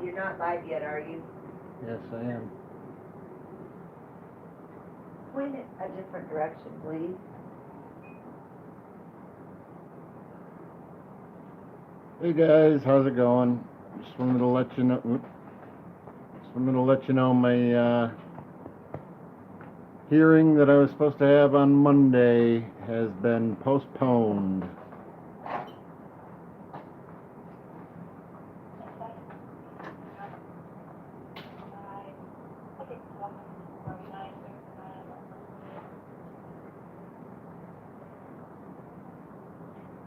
You're not live yet, are you? Yes, I am. Point it a different direction, please. Hey guys, how's it going? Just wanted to let you know. My hearing that I was supposed to have on Monday has been postponed.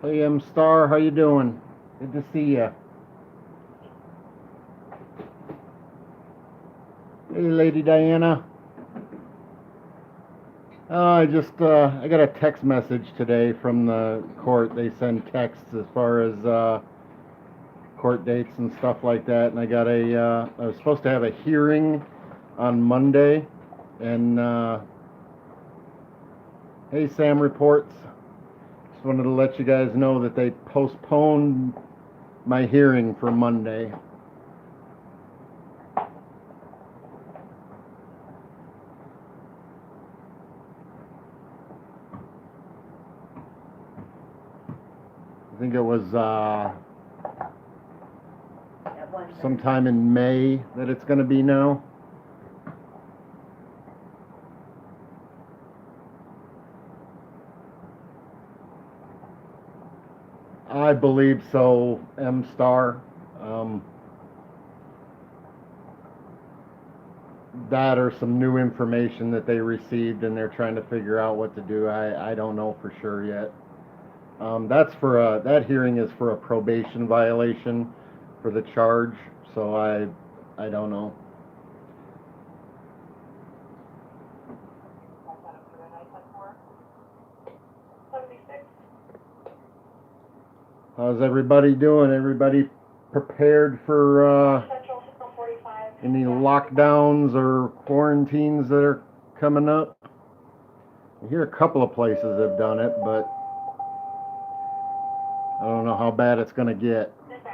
Hey, Star, how you doing? Good to see ya. Hey, Lady Diana. I got a text message today from the court. They send texts as far as court dates and stuff like that. And I was supposed to have a hearing on Monday. And, hey, Sam Reports. Just wanted to let you guys know that they postponed my hearing for Monday. I think it was sometime in May that it's going to be now. I believe so, M-Star. That or some new information that they received and they're trying to figure out what to do. I don't know for sure yet. That hearing is for a probation violation for the charge, so I don't know. How's everybody doing? Everybody prepared for any lockdowns or quarantines that are coming up? I hear a couple of places have done it, but I don't know how bad it's going to get. Let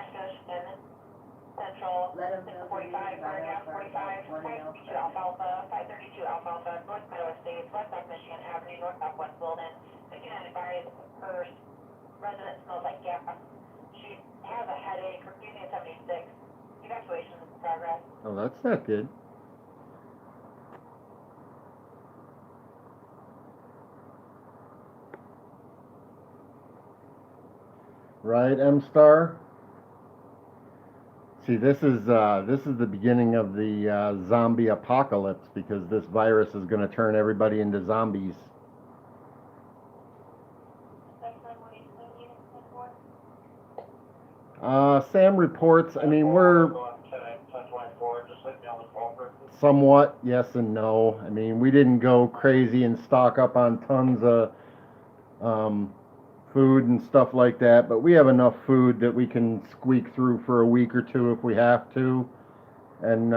them know. 45, paragraph 45, 532 Alfalfa, 532 Alfalfa, North Meadow Estates, West South Michigan Avenue, North Southwest Wilden. They can advise her resident smells like gas. She has a headache, her breathing at 76. Evacuation is in progress. Oh, that's not good. Right, M-Star? See, this is the beginning of the zombie apocalypse because this virus is going to turn everybody into zombies. Sam Reports. I mean, we're somewhat yes and no. I mean, we didn't go crazy and stock up on tons of food and stuff like that, but we have enough food that we can squeak through for a week or two if we have to. And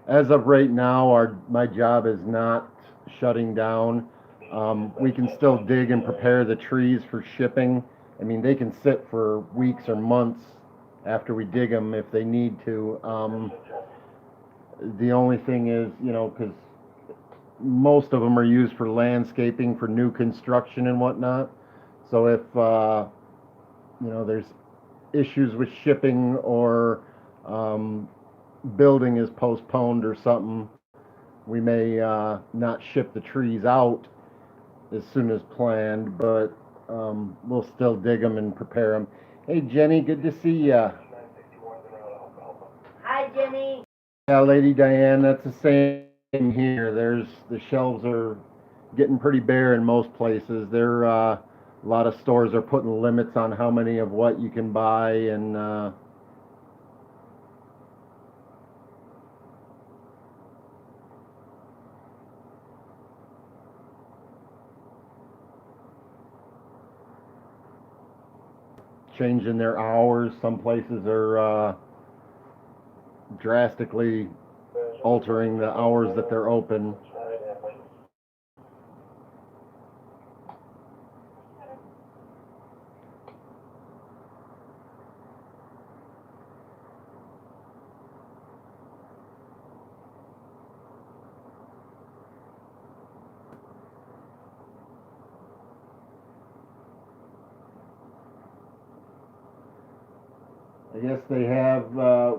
as of right now, my job is not shutting down. We can still dig and prepare the trees for shipping. I mean, they can sit for weeks or months after we dig them if they need to. The only thing is, because most of them are used for landscaping, for new construction and whatnot. So if, there's issues with shipping or building is postponed or something, we may not ship the trees out as soon as planned, but we'll still dig them and prepare them. Hey, Jenny, good to see ya. Hi, Jenny. Yeah, Lady Diane, that's the same here. The shelves are getting pretty bare in most places. A lot of stores are putting limits on how many of what you can buy, and changing their hours. Some places are drastically altering the hours that they're open. I guess they have,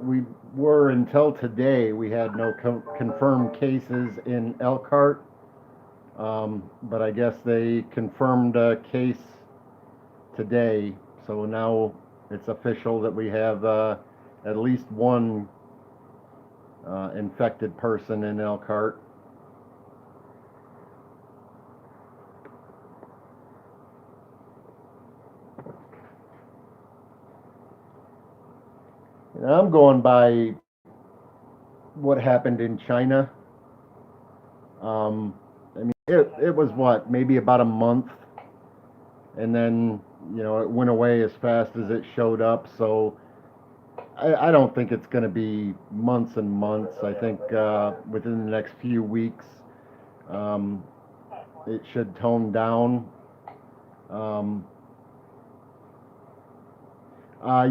we were until today, we had no confirmed cases in Elkhart. But I guess they confirmed a case today. So now it's official that we have at least one infected person in Elkhart. And I'm going by what happened in China. I mean, it was what, maybe about a month, and then, you know, it went away as fast as it showed up. So I don't think it's going to be months and months. I think within the next few weeks, um, it should tone down. Um,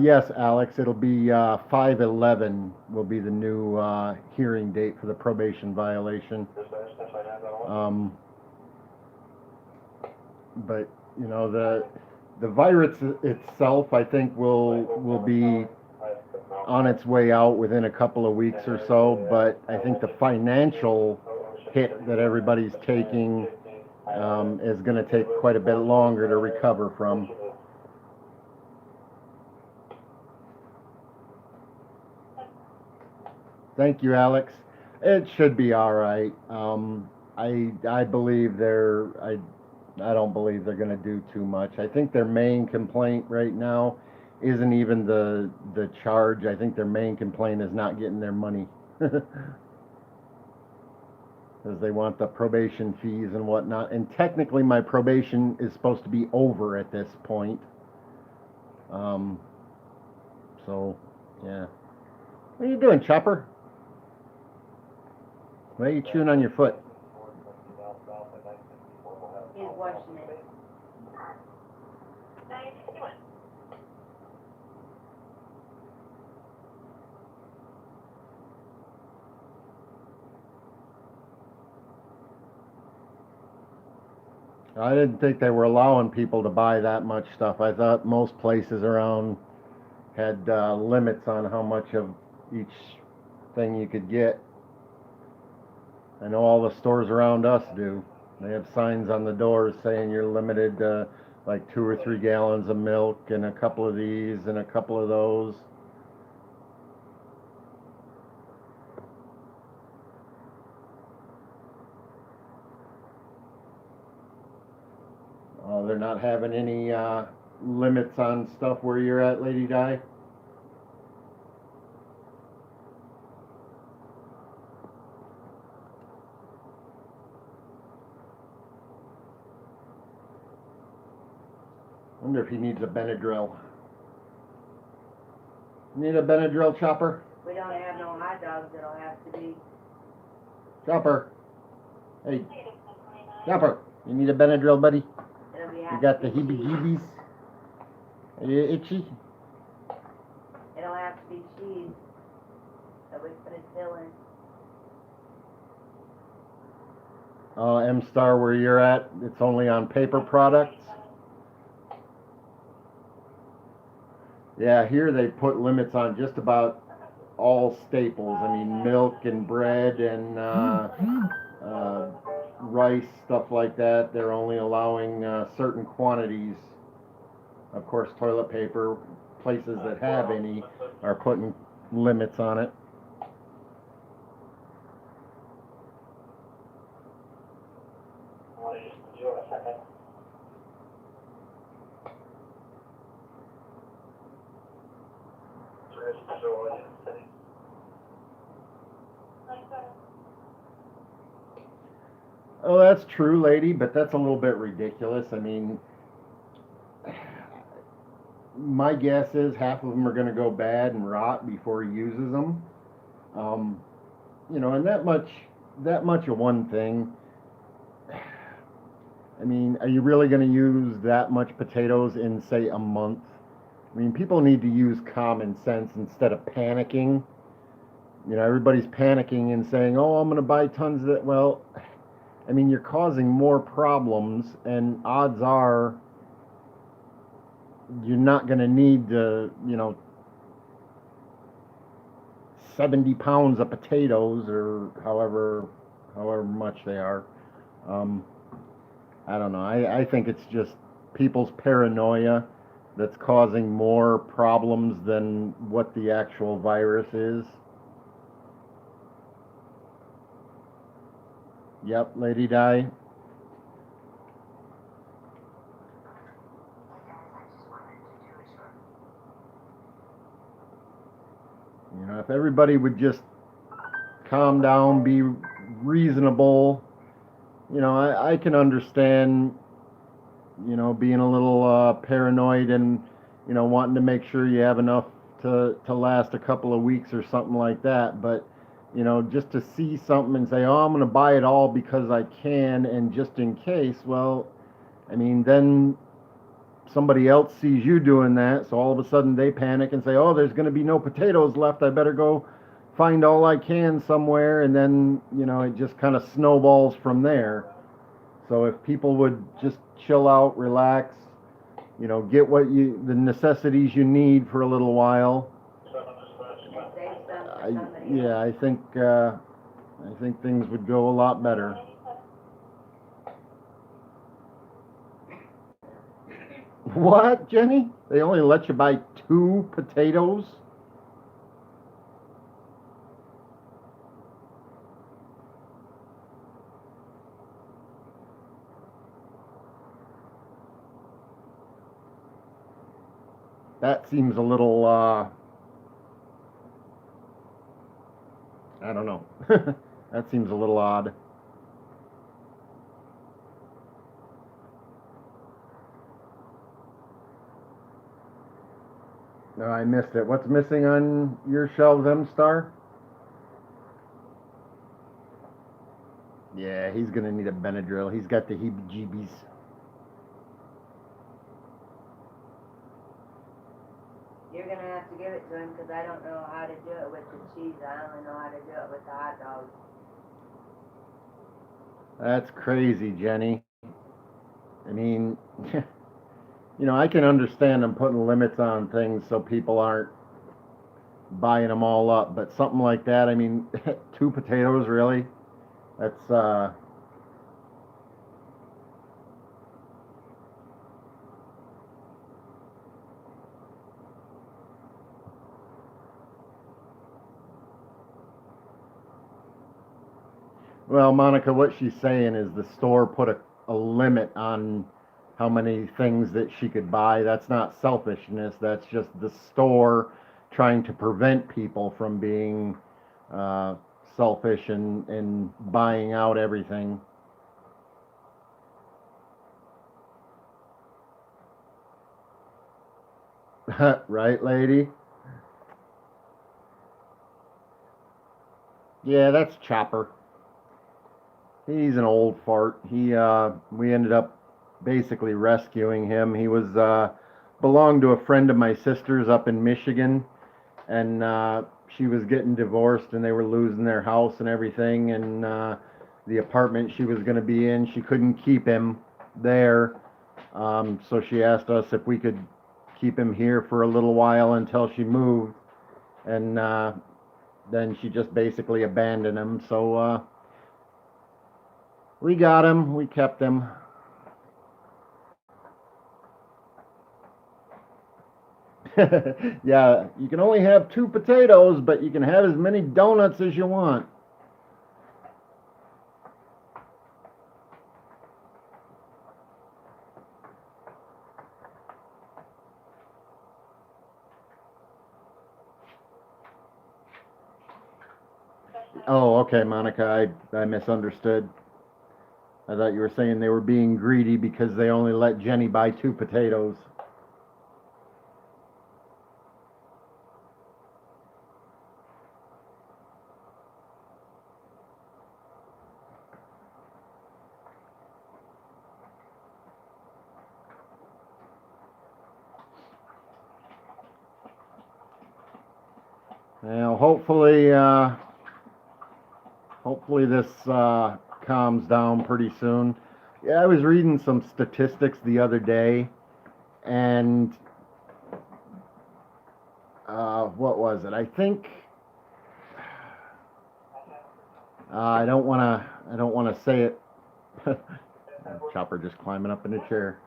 yes, Alex, it'll be 5/11 will be the new hearing date for the probation violation. Um, but you know, the virus itself, I think, will be on its way out within a couple of weeks or so. But I think the financial hit that everybody's taking is going to take quite a bit longer to recover from. Thank you, Alex. It should be all right. I believe I don't believe they're going to do too much. I think their main complaint right now isn't even the charge. I think their main complaint is not getting their money. Because they want the probation fees and whatnot. And technically, my probation is supposed to be over at this point. Um, so, yeah. What are you doing, Chopper? Why are you chewing on your foot? He's washing it. I didn't think they were allowing people to buy that much stuff. I thought most places around had limits on how much of each thing you could get. I know all the stores around us do. They have signs on the doors saying you're limited to like 2 or 3 gallons of milk and a couple of these and a couple of those. They're not having any limits on stuff where you're at, Lady Di? Wonder if he needs a Benadryl. Need a Benadryl, Chopper? We don't have no hot dogs, it'll have to be. Chopper. Hey, Chopper. You need a Benadryl, buddy? It'll be You have got to the be heebie-jeebies? Are you itchy? It'll have to be cheese that we put a pill in. Oh, M-Star, where you're at, it's only on paper products? Yeah, here they put limits on just about all staples. I mean, milk and bread and rice, stuff like that. They're only allowing certain quantities. Of course, toilet paper, places that have any, are putting limits on it. Oh, that's true, lady, but that's a little bit ridiculous. I mean, my guess is half of them are going to go bad and rot before he uses them. Um, you know, and that much of one thing. I mean, are you really going to use that much potatoes in, say, a month? I mean, people need to use common sense instead of panicking. You know, everybody's panicking and saying, "Oh, I'm going to buy tons of that." Well, I mean, you're causing more problems, and odds are you're not going to need to, you know, 70 pounds of potatoes or however much they are. Um, I don't know. I think it's just people's paranoia that's causing more problems than what the actual virus is. Yep, Lady Di. You know, if everybody would just calm down, be reasonable, you know, I can understand, you know, being a little paranoid and, you know, wanting to make sure you have enough to last a couple of weeks or something like that. But, you know, just to see something and say, oh, I'm going to buy it all because I can and just in case, well, I mean, then somebody else sees you doing that, so all of a sudden they panic and say, oh, there's going to be no potatoes left. I better go find all I can somewhere. And then, you know, it just kind of snowballs from there. So if people would just chill out, relax, you know, get the necessities you need for a little while. And save some for somebody Yeah, else. I think things would go a lot better. What, Jenny? They only let you buy 2 potatoes? That seems a little, I don't know. That seems a little odd. No, I missed it. What's missing on your shelves, M-Star? Yeah, he's gonna need a Benadryl. He's got the heebie-jeebies. You're gonna have to give it to him, because I don't know how to do it with the cheese. I only know how to do it with the hot dogs. That's crazy, Jenny. I mean, you know, I can understand them putting limits on things so people aren't buying them all up, but something like that, I mean, 2 potatoes, really? That's, well, Monica, what she's saying is the store put a limit on how many things that she could buy. That's not selfishness. That's just the store trying to prevent people from being uh, selfish and buying out everything. Right, lady? Yeah, that's Chopper. He's an old fart. We ended up basically rescuing him. He was belonged to a friend of my sister's up in Michigan, and she was getting divorced, and they were losing their house and everything, and the apartment she was going to be in, she couldn't keep him there, so she asked us if we could keep him here for a little while until she moved, and then she just basically abandoned him. So we got him. We kept him. Yeah, you can only have 2 potatoes, but you can have as many donuts as you want. Oh, okay, Monica, I misunderstood. I thought you were saying they were being greedy because they only let Jenny buy 2 potatoes. Now, hopefully this calms down pretty soon. Yeah, I was reading some statistics the other day, and what was it? I think I don't wanna say it. Chopper just climbing up in the chair.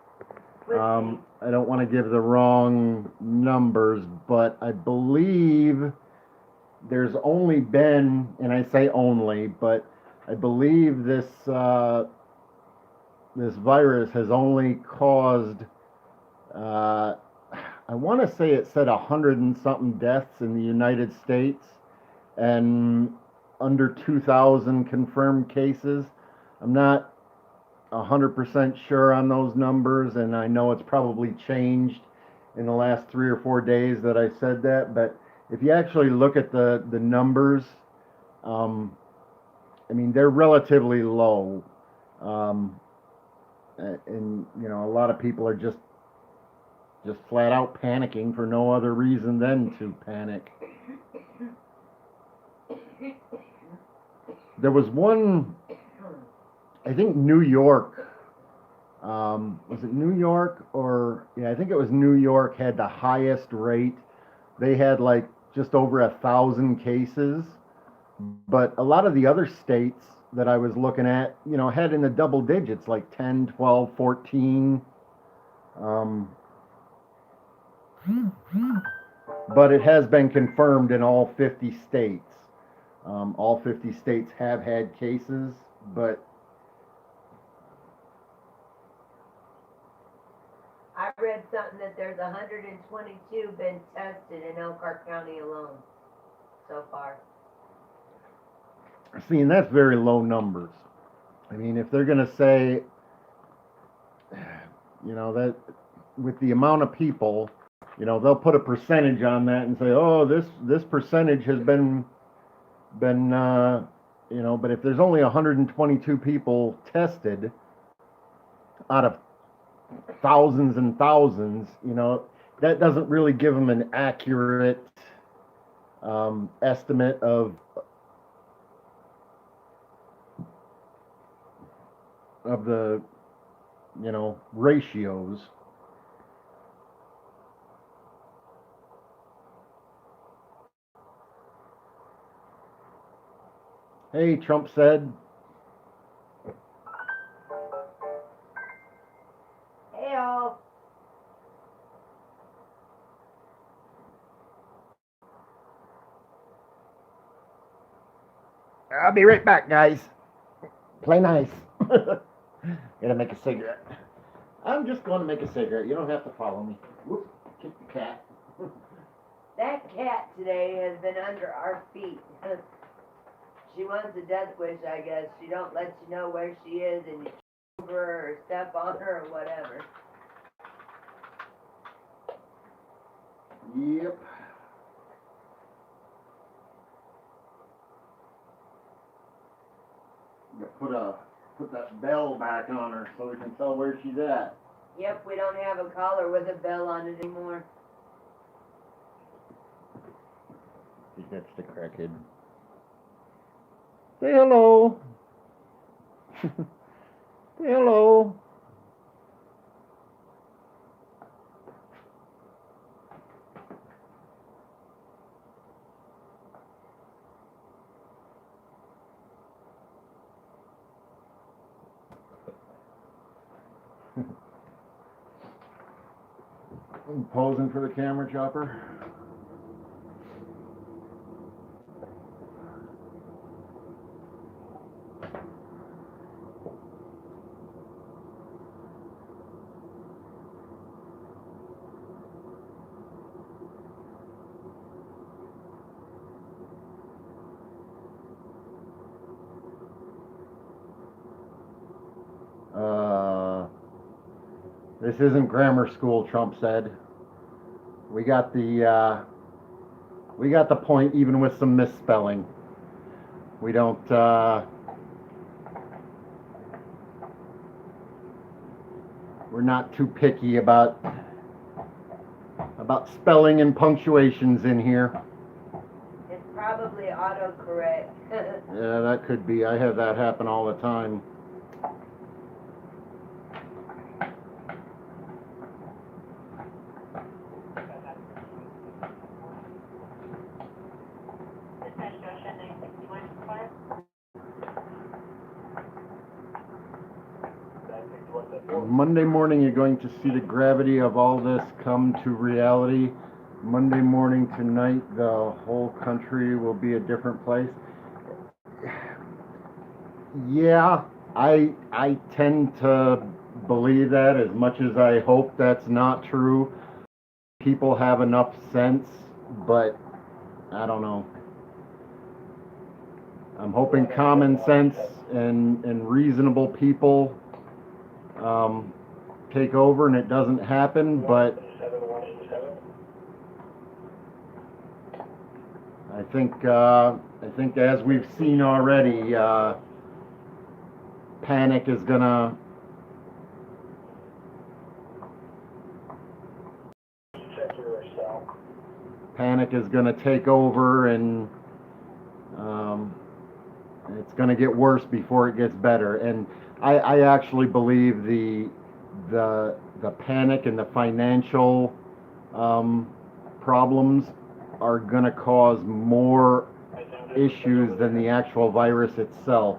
I don't want to give the wrong numbers, but I believe there's only been, and I say only, but I believe this virus has only caused, uh, I want to say it said 100 and something deaths in the United States and under 2,000 confirmed cases. I'm not 100% sure on those numbers, and I know it's probably changed in the last 3 or 4 days that I said that, but if you actually look at the numbers, I mean, they're relatively low. Um, and, you know, a lot of people are just flat out panicking for no other reason than to panic. There was one, I think New York, was it New York or, yeah, I think it was New York had the highest rate. They had like just over 1,000 cases, but a lot of the other states that I was looking at, you know, had in the double digits, like 10, 12, 14. But it has been confirmed in all 50 states. All 50 states have had cases, but I read something that there's 122 been tested in Elkhart County alone so far. see, and that's very low numbers. I mean, if they're going to say, you know, that with the amount of people, you know, they'll put a percentage on that and say, oh, this percentage has been you know, but if there's only 122 people tested out of thousands and thousands, you know, that doesn't really give them an accurate estimate of the, you know, ratios. Hey, Trump said. Hey all. I'll be right back, guys. Play nice. Gonna make a cigarette. I'm just going to make a cigarette. You don't have to follow me. Whoop, kick the cat. That cat today has been under our feet. She wants a death wish, I guess. She don't let you know where she is and you over her or step on her or whatever. Yep. Put that bell back on her so we can tell where she's at. Yep, we don't have a collar with a bell on it anymore. I think that's the crackhead. Say hello. Say hello. I'm posing for the camera, Chopper. This isn't grammar school, Trump said. We got the point even with some misspelling. We don't, we're not too picky about spelling and punctuations in here. It's probably autocorrect. Yeah, that could be. I have that happen all the time. Monday morning, you're going to see the gravity of all this come to reality. Monday morning tonight, the whole country will be a different place. Yeah, I tend to believe that, as much as I hope that's not true. People have enough sense, but I don't know. I'm hoping common sense and reasonable people take over and it doesn't happen, but I think as we've seen already, panic is gonna take over, and it's gonna get worse before it gets better. And I actually believe the panic and the financial problems are gonna cause more issues than the actual virus itself.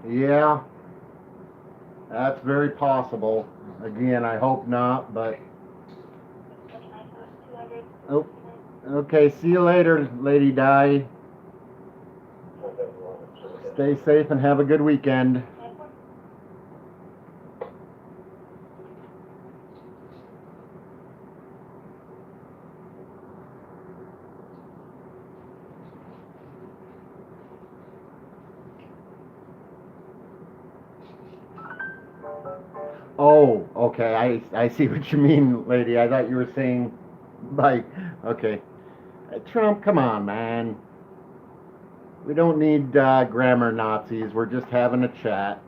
Yeah, that's very possible. Again, I hope not, but... Oh, okay, see you later, Lady Di. Stay safe and have a good weekend. Oh, okay, I see what you mean, lady. I thought you were saying bye. Okay. Trump, come on, man. We don't need grammar Nazis. We're just having a chat.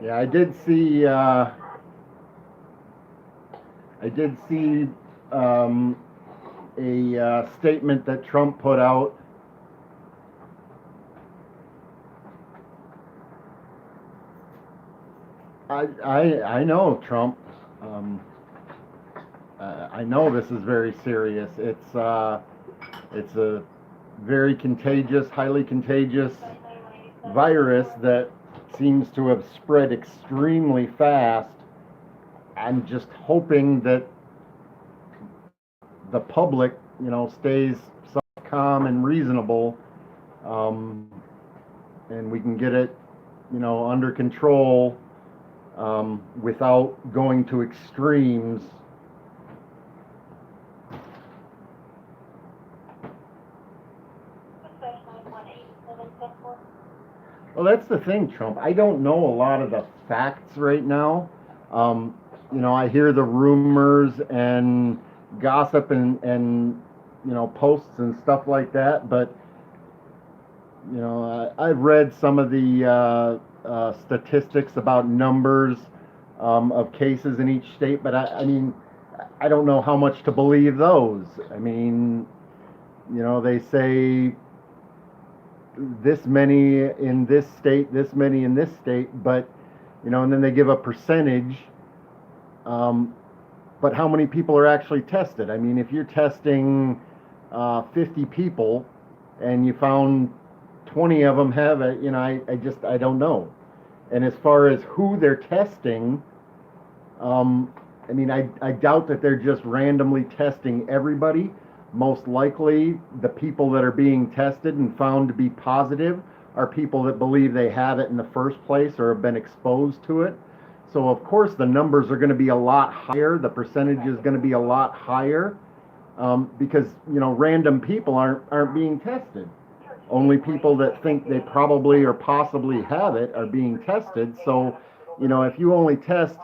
Yeah, I did see a statement that Trump put out. I know, Trump. I know this is very serious. It's a very contagious, highly contagious virus that seems to have spread extremely fast. I'm just hoping that the public, stays calm and reasonable, and we can get it, under control, without going to extremes. Well, that's the thing, Trump. I don't know a lot of the facts right now. I hear the rumors and gossip and posts and stuff like that, but I've read some of the statistics about numbers of cases in each state, but I mean, I don't know how much to believe those. I mean, they say this many in this state, this many in this state, but and then they give a percentage. But how many people are actually tested? I mean, if you're testing 50 people and you found 20 of them have it, I don't know. And as far as who they're testing, I mean, I doubt that they're just randomly testing everybody. Most likely, the people that are being tested and found to be positive are people that believe they have it in the first place or have been exposed to it. So of course the numbers are going to be a lot higher. The percentage is going to be a lot higher because random people aren't being tested. Only people that think they probably or possibly have it are being tested. So if you only test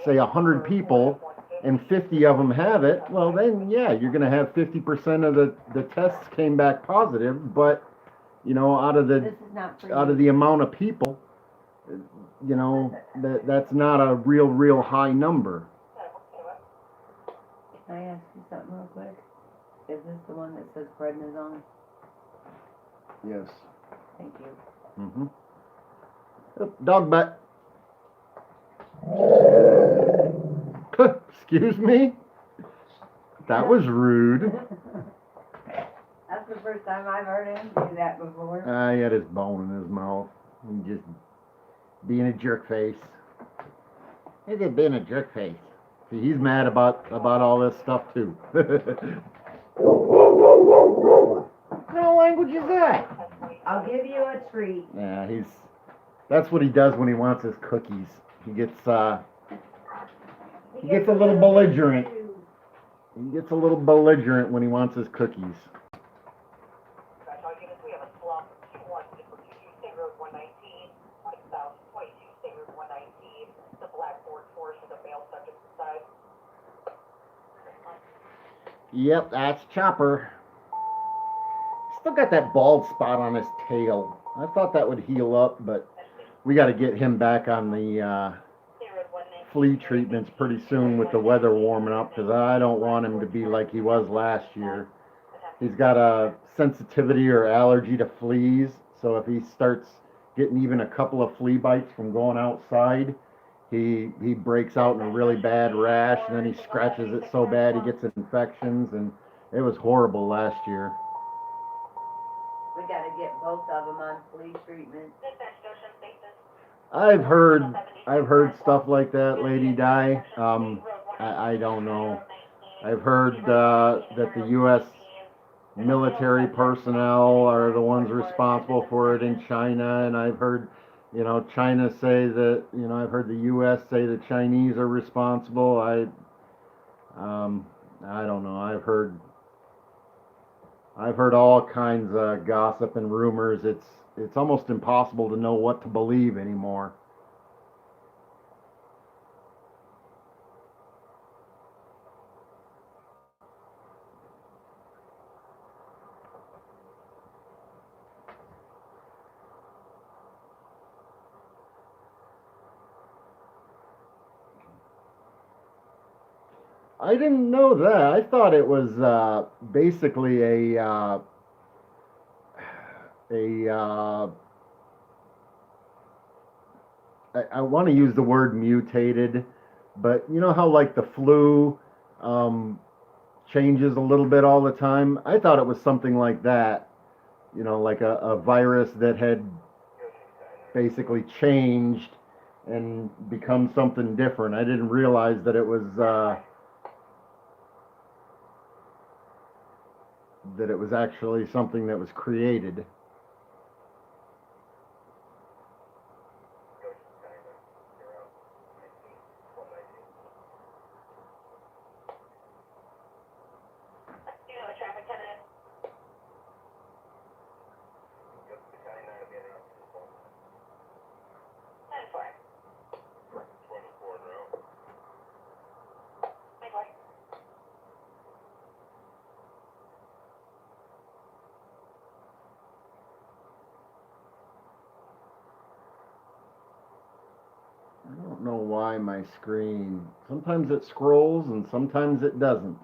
say 100 people and 50 of them have it, well then yeah, you're going to have 50% of the tests came back positive, but out of This is not for you. the amount of people, that's not a real high number. Can I ask you something real quick? Is this the one that says prednisone? Yes. Thank you. Mm-hmm. Dog butt. Excuse me? That was rude. That's the first time I've heard him do that before. He had his bone in his mouth. And just being a jerk face. He's just being a jerk face. See, he's mad about all this stuff too. What kind of language is that? I'll give you a treat. Yeah, that's what he does when he wants his cookies. He gets a little belligerent. He gets a little belligerent when he wants his cookies. We have a slump, Q1, State Road 119, 22 State Road 119, the blackboard force with the male subject inside. Yep, that's Chopper. Still got that bald spot on his tail. I thought that would heal up, but we got to get him back on the flea treatments pretty soon with the weather warming up, because I don't want him to be like he was last year. He's got a sensitivity or allergy to fleas, so if he starts getting even a couple of flea bites from going outside, he breaks out in a really bad rash, and then he scratches it so bad he gets infections, and it was horrible last year. We gotta get both of them on flea treatment. I've heard stuff like that, Lady Di. I don't know. I've heard that the U.S. military personnel are the ones responsible for it in China, and I've heard, China say that, I've heard the U.S. say the Chinese are responsible. I don't know. I've heard all kinds of gossip and rumors. It's almost impossible to know what to believe anymore. I didn't know that. I thought it was basically I want to use the word mutated, but you know how like the flu changes a little bit all the time? I thought it was something like that, like a virus that had basically changed and become something different. I didn't realize that it was actually something that was created. I don't know why my screen, sometimes it scrolls and sometimes it doesn't.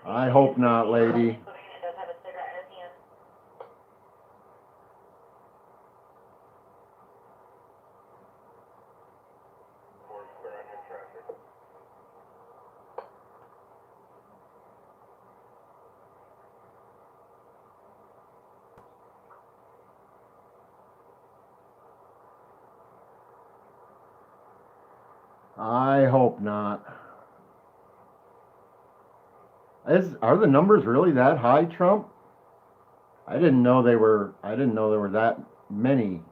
I hope not, lady. I hope not. Are the numbers really that high, Trump? I didn't know they were. I didn't know there were that many.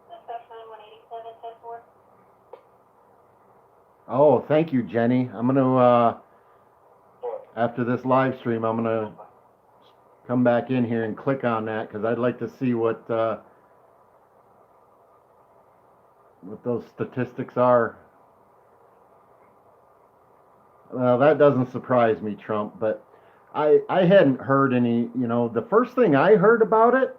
Specimen 187, 10-4. Oh, thank you, Jenny. I'm gonna after this live stream, I'm gonna come back in here and click on that because I'd like to see what those statistics are. Well, that doesn't surprise me, Trump, but I hadn't heard any, the first thing I heard about it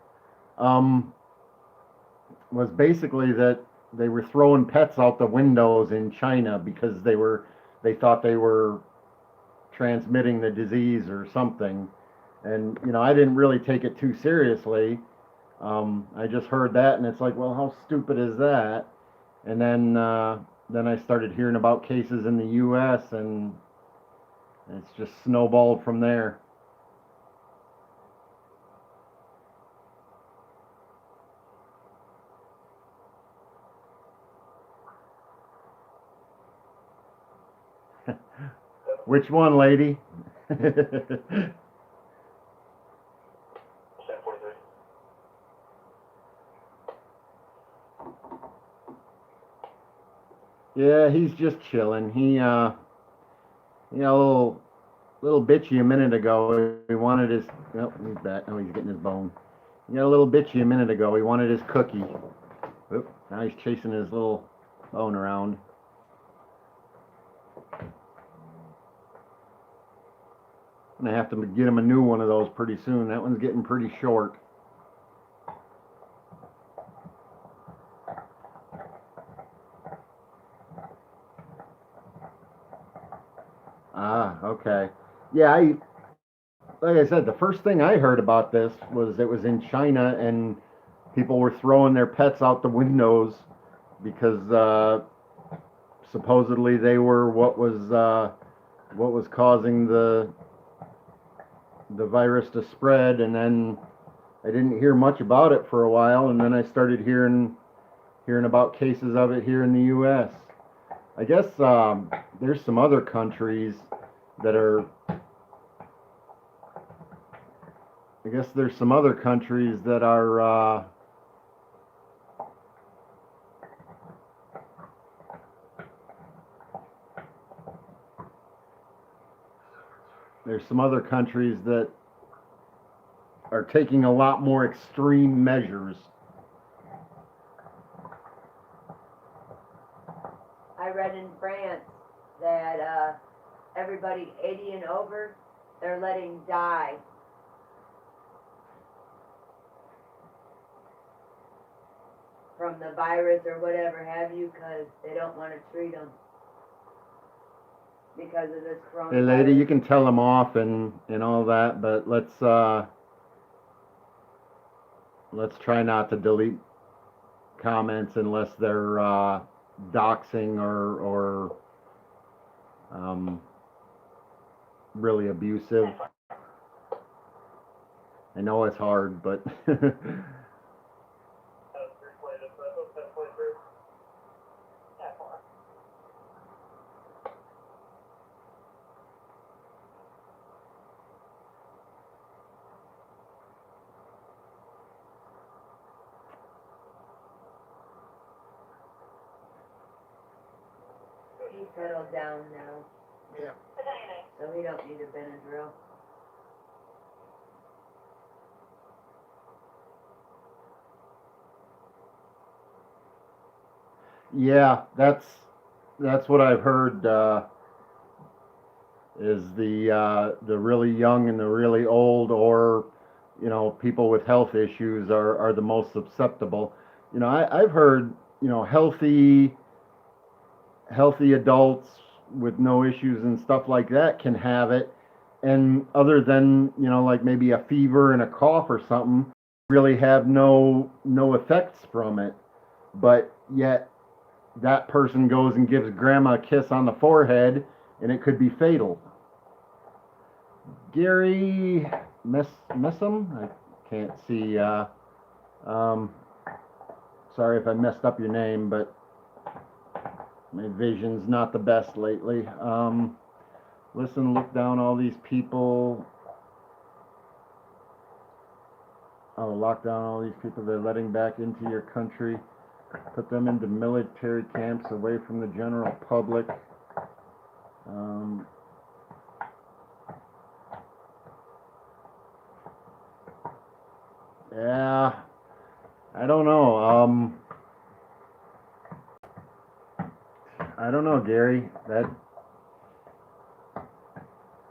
was basically that they were throwing pets out the windows in China because they thought they were transmitting the disease or something. And, I didn't really take it too seriously. I just heard that and it's like, well, how stupid is that? And then I started hearing about cases in the U.S. and it's just snowballed from there. Which one, lady? Yeah, he's just chilling. He got a little bitchy a minute ago. He wanted his. Oh, he's back. Oh, he's getting his bone. He got a little bitchy a minute ago. He wanted his cookie. Oop, now he's chasing his little bone around. I'm gonna have to get him a new one of those pretty soon. That one's getting pretty short. Ah, okay. Yeah, like I said, the first thing I heard about this was it was in China and people were throwing their pets out the windows because supposedly they were what was causing the virus to spread. And then I didn't hear much about it for a while, and then I started hearing about cases of it here in the U.S. I guess there's some other countries that are. I guess there's some other countries that are. There's some other countries that are taking a lot more extreme measures. I read in France that everybody 80 and over, they're letting die. From the virus or whatever have you, because they don't want to treat them because of this coronavirus. Hey, lady, you can tell them off and all that, but let's try not to delete comments unless they're doxing or really abusive. I know it's hard, but He's settled down now. Yeah. So he don't need a Benadryl. yeah, that's what I've heard. Is the really young and the really old, or people with health issues are the most susceptible. I've heard healthy adults with no issues and stuff like that can have it, and other than like maybe a fever and a cough or something, really have no effects from it, but yet that person goes and gives grandma a kiss on the forehead and it could be fatal. Gary Messam, I can't see Sorry if I messed up your name, but my vision's not the best lately. Listen, look down all these people. Oh, lock down all these people they're letting back into your country. Put them into military camps away from the general public. Yeah, I don't know. I don't know, Gary. That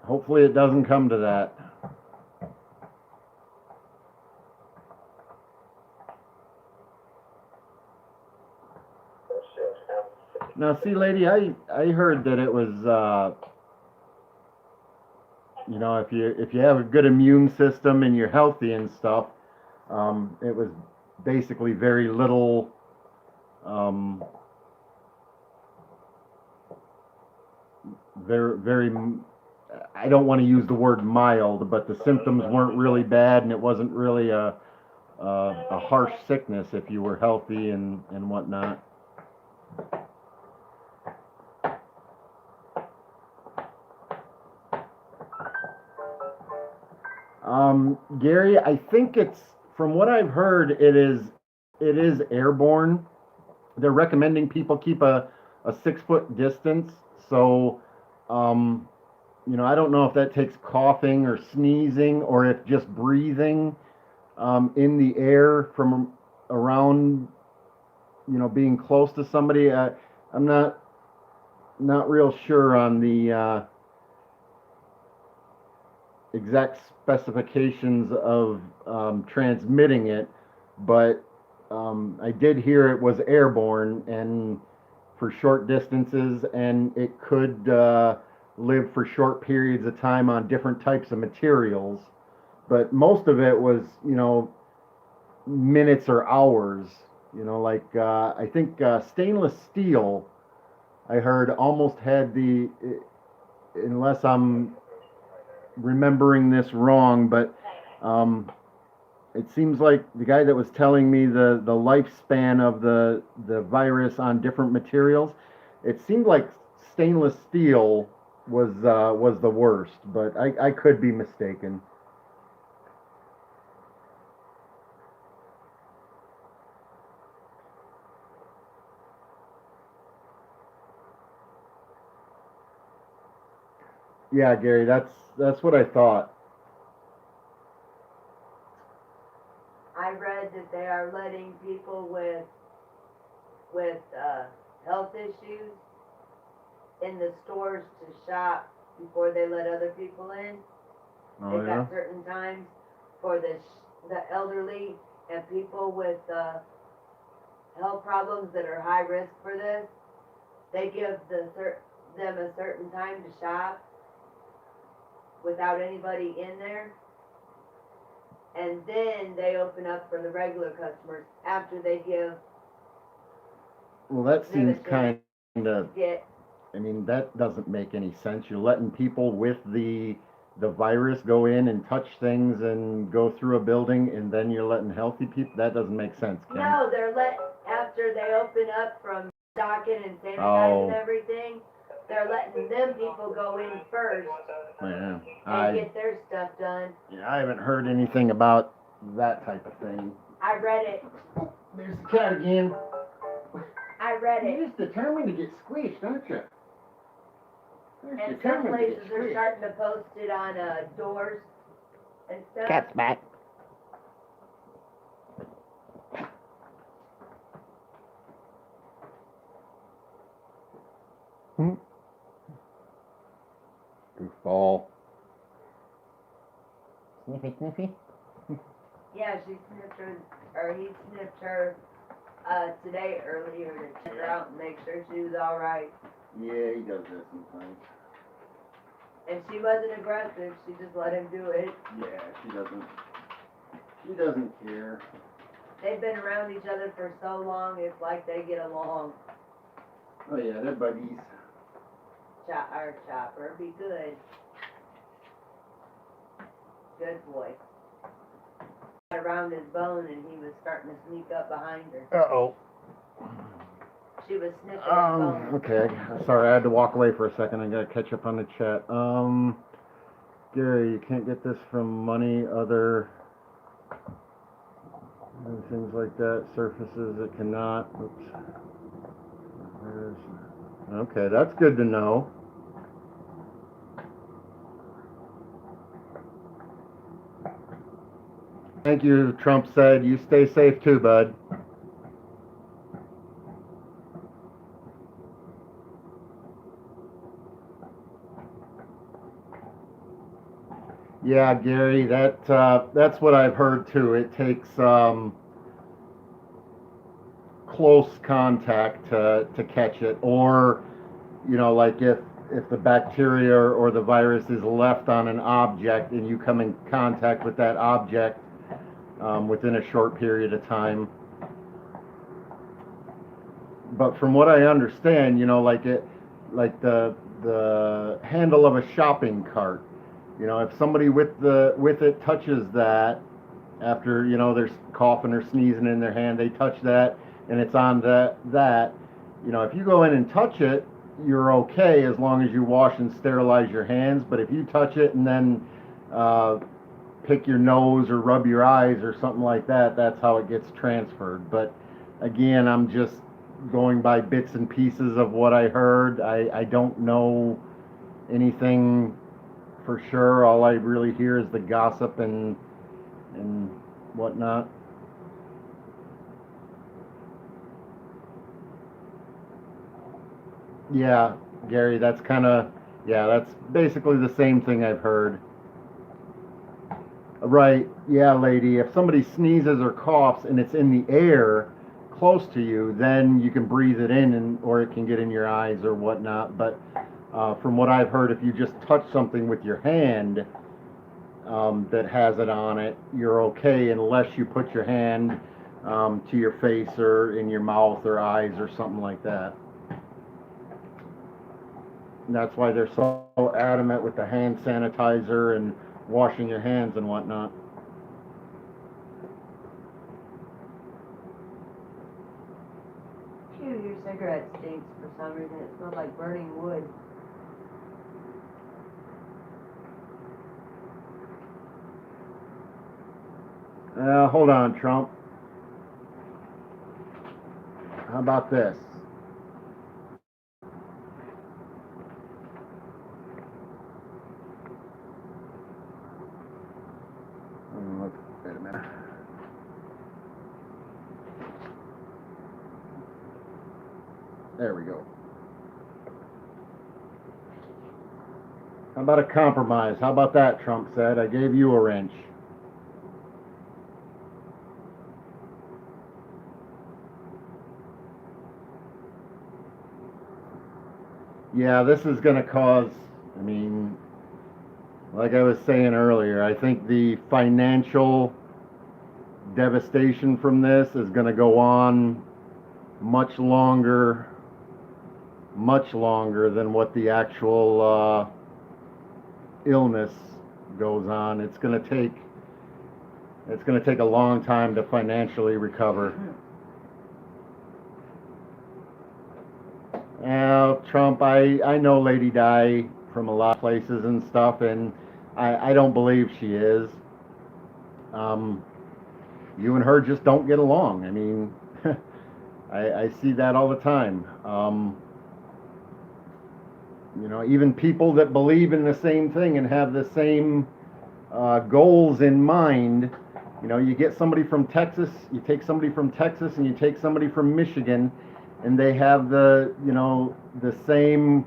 hopefully it doesn't come to that. Now, see, lady, I heard that it was, you know, if you have a good immune system and you're healthy and stuff, it was basically very little, very, I don't want to use the word mild, but the symptoms weren't really bad, and it wasn't really a harsh sickness if you were healthy and whatnot. Gary, I think it's, from what I've heard, it is airborne. They're recommending people keep a 6 foot distance. So, you know, I don't know if that takes coughing or sneezing, or if just breathing in the air from around, you know, being close to somebody. I'm not real sure on the exact specifications of transmitting it, but I did hear it was airborne and for short distances, and it could live for short periods of time on different types of materials. But most of it was, you know, minutes or hours. You know, like I think stainless steel, I heard, almost had the, unless I'm remembering this wrong, but it seems like the guy that was telling me the lifespan of the virus on different materials, it seemed like stainless steel was the worst, but I could be mistaken. Yeah, Gary, that's what I thought. I read that they are letting people with health issues in the stores to shop before they let other people in. Oh, They've yeah? got certain times for the elderly and people with health problems that are high risk for this. They give them a certain time to shop without anybody in there. And then they open up for the regular customers after they give. Well, that them a seems chance kind of, to get. I mean, that doesn't make any sense. You're letting people with the virus go in and touch things and go through a building, and then you're letting healthy people. That doesn't make sense, Ken. No, they're after they open up from stocking and sanitizing Oh. everything. They're letting them people go in first Yeah, and get their stuff done. yeah, I haven't heard anything about that type of thing. I read it. There's the cat again. I read it. You're just determined to get squished, aren't you? And some places are starting to post it on doors and stuff. Cat's back. Goofball. Sniffy, sniffy. Yeah, she sniffed her, or he sniffed her today earlier to check her out and make sure she was all right. Yeah, he does that sometimes. And she wasn't aggressive. She just let him do it. Yeah, she doesn't. She doesn't care. They've been around each other for so long. It's like they get along. Oh yeah, they're buddies. Our Chopper, be good. Good boy. around his bone and he was starting to sneak up behind her. Uh-oh. She was sniffing his bone. Okay. Sorry, I had to walk away for a second. I gotta catch up on the chat. Gary, you can't get this from money, other and things like that. Surfaces, it cannot. Oops. Okay, that's good to know. Thank you, Trump said. You stay safe too, bud. Yeah, Gary, that's what I've heard too. It takes close contact to catch it, or like if the bacteria or the virus is left on an object and you come in contact with that object within a short period of time. But from what I understand, like the handle of a shopping cart. If somebody with it touches that after they're coughing or sneezing in their hand, they touch that and it's on that. If you go in and touch it, you're okay as long as you wash and sterilize your hands. But if you touch it and then pick your nose or rub your eyes or something like that, that's how it gets transferred. But again, I'm just going by bits and pieces of what I heard. I don't know anything for sure. All I really hear is the gossip and whatnot. Yeah, Gary, that's basically the same thing I've heard. Right, yeah, lady, if somebody sneezes or coughs and it's in the air close to you, then you can breathe it in or it can get in your eyes or whatnot. But from what I've heard, if you just touch something with your hand that has it on it, you're okay unless you put your hand to your face or in your mouth or eyes or something like that. And that's why they're so adamant with the hand sanitizer and washing your hands and whatnot. Phew, your cigarette stinks for some reason. It smells like burning wood. Hold on, Trump. How about this? Wait a minute. There we go. How about a compromise? How about that, Trump said? I gave you a wrench. Yeah, this is going to cause, like I was saying earlier, I think the financial devastation from this is going to go on much longer than what the actual illness goes on. It's going to take a long time to financially recover. Now, Trump, I know Lady Di from a lot of places and stuff, and I don't believe she is. You and her just don't get along. I see that all the time. Even people that believe in the same thing and have the same goals in mind. You get somebody from Texas, you take somebody from Texas, and you take somebody from Michigan, and they have the same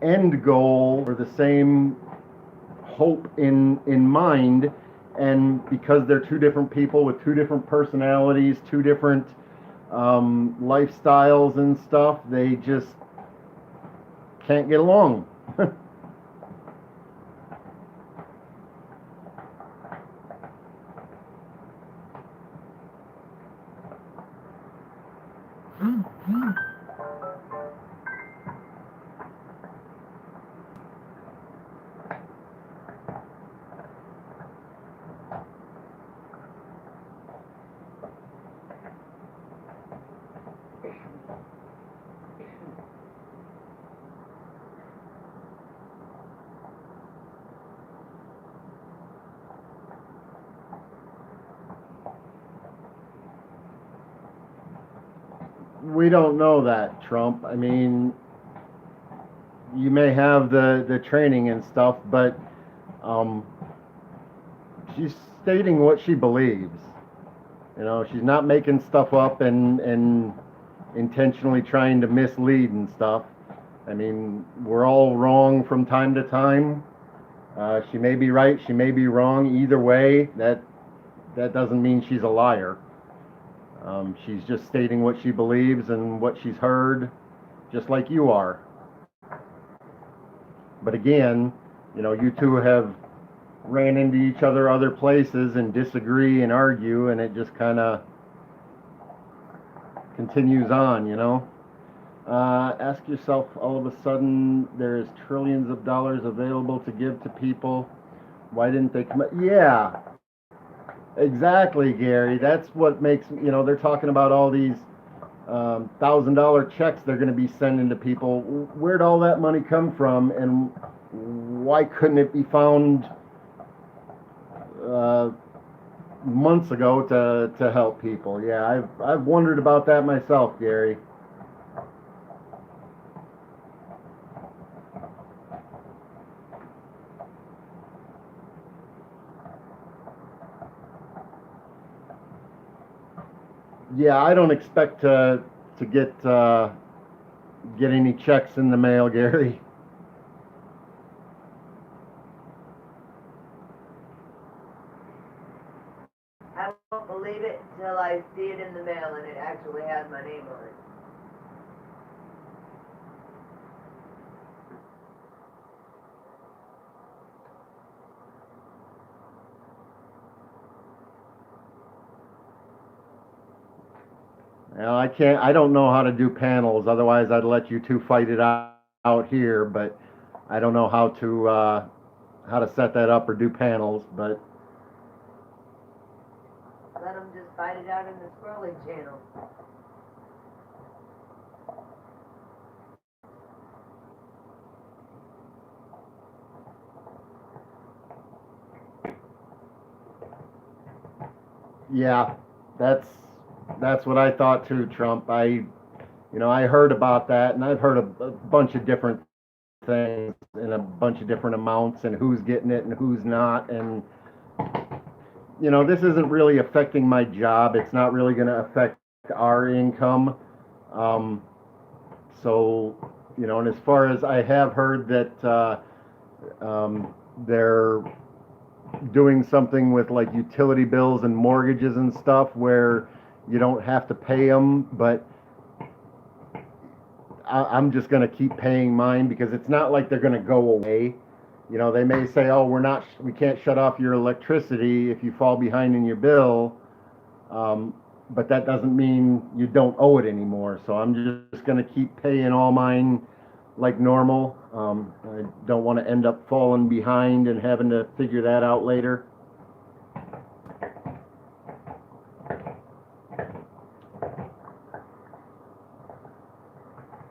end goal or the same hope in mind, and because they're two different people with two different personalities, two different lifestyles and stuff, they just can't get along. we don't know that, Trump. I mean, you may have the training and stuff, but um, she's stating what she believes. You know, she's not making stuff up and intentionally trying to mislead and stuff. I mean, we're all wrong from time to time. She may be right, she may be wrong. Either way, that doesn't mean she's a liar. She's just stating what she believes and what she's heard, just like you are. But again, you know, you two have ran into each other other places and disagree and argue, and it just kind of continues on, you know. Ask yourself, all of a sudden, there's trillions of dollars available to give to people. Why didn't they come? Yeah, exactly, Gary. That's what makes, you know, they're talking about all these $1,000 checks they're going to be sending to people. Where'd all that money come from, and why couldn't it be found months ago to help people? Yeah, I've wondered about that myself, Gary. Yeah, I don't expect to get any checks in the mail, Gary. I won't believe it until I see it in the mail and it actually has my name on it. Well, I can't. I don't know how to do panels. Otherwise, I'd let you two fight it out here. But I don't know how to set that up or do panels. But Let them just fight it out in the scrolling channel. yeah, that's what I thought too, Trump. I heard about that, and I've heard a bunch of different things and a bunch of different amounts and who's getting it and who's not. And this isn't really affecting my job. It's not really going to affect our income. Um, so, and as far as I have heard that they're doing something with like utility bills and mortgages and stuff where you don't have to pay them, but I'm just going to keep paying mine because it's not like they're going to go away. They may say, "Oh, we can't shut off your electricity if you fall behind in your bill," but that doesn't mean you don't owe it anymore. So I'm just going to keep paying all mine like normal. I don't want to end up falling behind and having to figure that out later.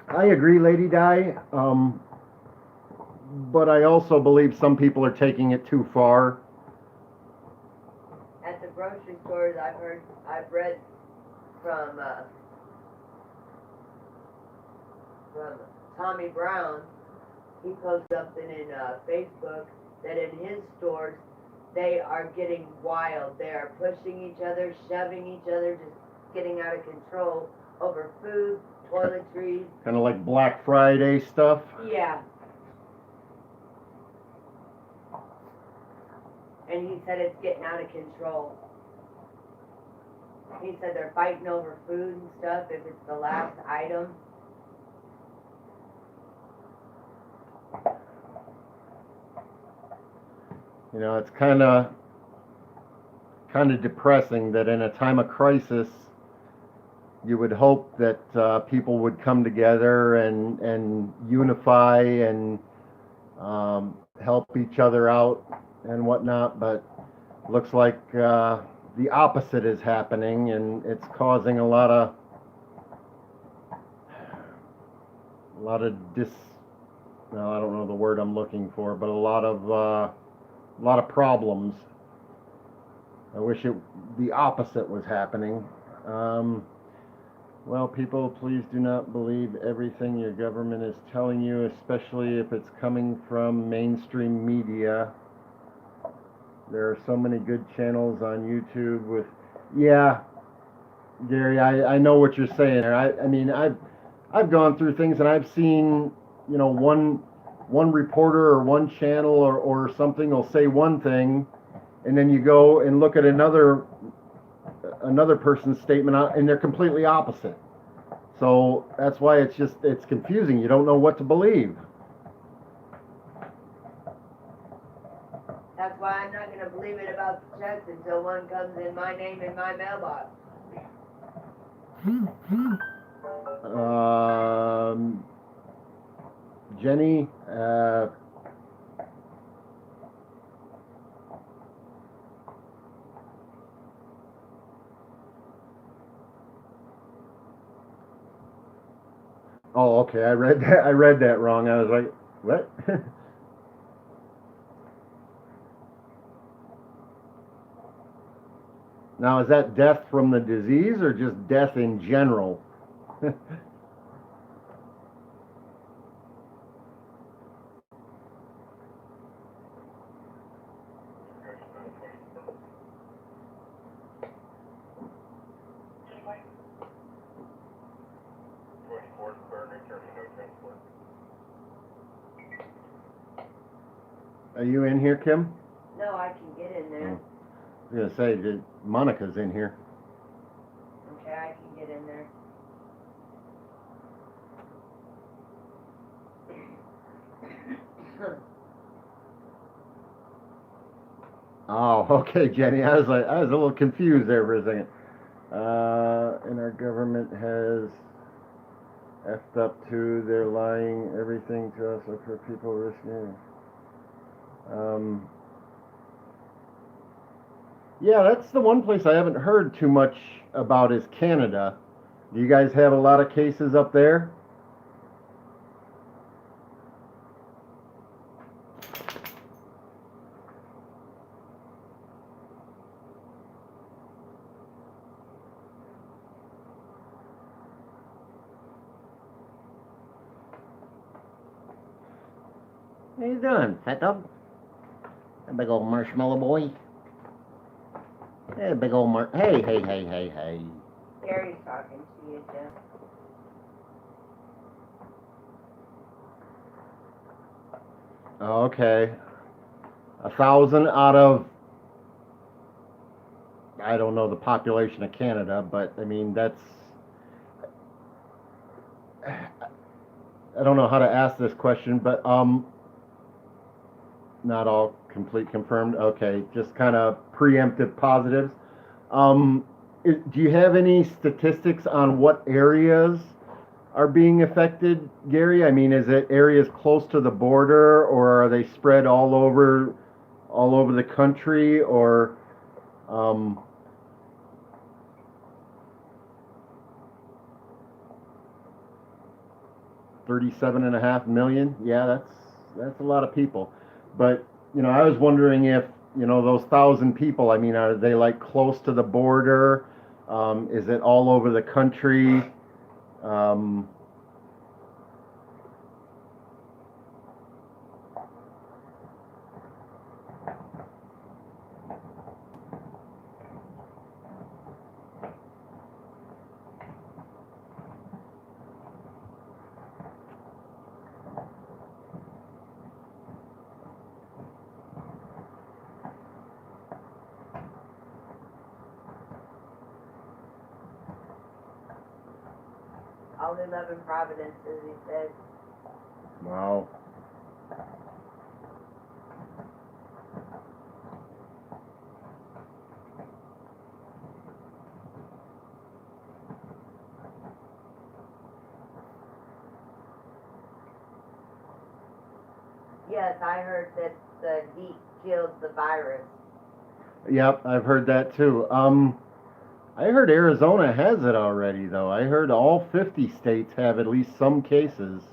I agree, Lady Di. But I also believe some people are taking it too far. At the grocery stores, I've read from Tommy Brown. He posted something in Facebook that in his stores they are getting wild. They are pushing each other, shoving each other, just getting out of control over food, toiletries. Kind of like Black Friday stuff. Yeah. And he said it's getting out of control. He said they're fighting over food and stuff if it's the last item. It's kind of depressing that in a time of crisis, you would hope that people would come together and unify and help each other out and whatnot, but looks like the opposite is happening, and it's causing a lot of I don't know the word I'm looking for, but a lot of problems. I wish the opposite was happening. Well, people, please do not believe everything your government is telling you, especially if it's coming from mainstream media. There are so many good channels on YouTube with, yeah, Gary, I know what you're saying there. I mean, I've gone through things and I've seen, one reporter or one channel or something will say one thing, and then you go and look at another person's statement and they're completely opposite. So that's why it's confusing. You don't know what to believe. That's why I'm not gonna believe it about the checks until one comes in my name in my mailbox. Jenny, oh, okay. I read that. I read that wrong. I was like, what? Now, is that death from the disease or just death in general? Are you in here, Kim? No, I can get in there. I was gonna say that Monica's in here. Okay, I can get in there. Oh, okay, Jenny. I was a little confused there for a second. And our government has effed up too. They're lying everything to us for people risking. Yeah, that's the one place I haven't heard too much about is Canada. Do you guys have a lot of cases up there? How you doing, fat dog? A big old marshmallow boy. Hey, big old Hey. Gary's talking to you, Jim. Okay. 1,000 out of, I don't know the population of Canada, but I mean, that's, I don't know how to ask this question, but, not all complete confirmed. Okay, just kind of preemptive positives. Do you have any statistics on what areas are being affected, Gary? I mean, is it areas close to the border, or are they spread all over the country, or 37.5 million? Yeah, that's a lot of people. But I was wondering if those 1,000 people. I mean, are they like close to the border? Is it all over the country? All 11 providences, he said. Wow. Yes, I heard that the heat killed the virus. Yep, I've heard that too. I heard Arizona has it already, though. I heard all 50 states have at least some cases.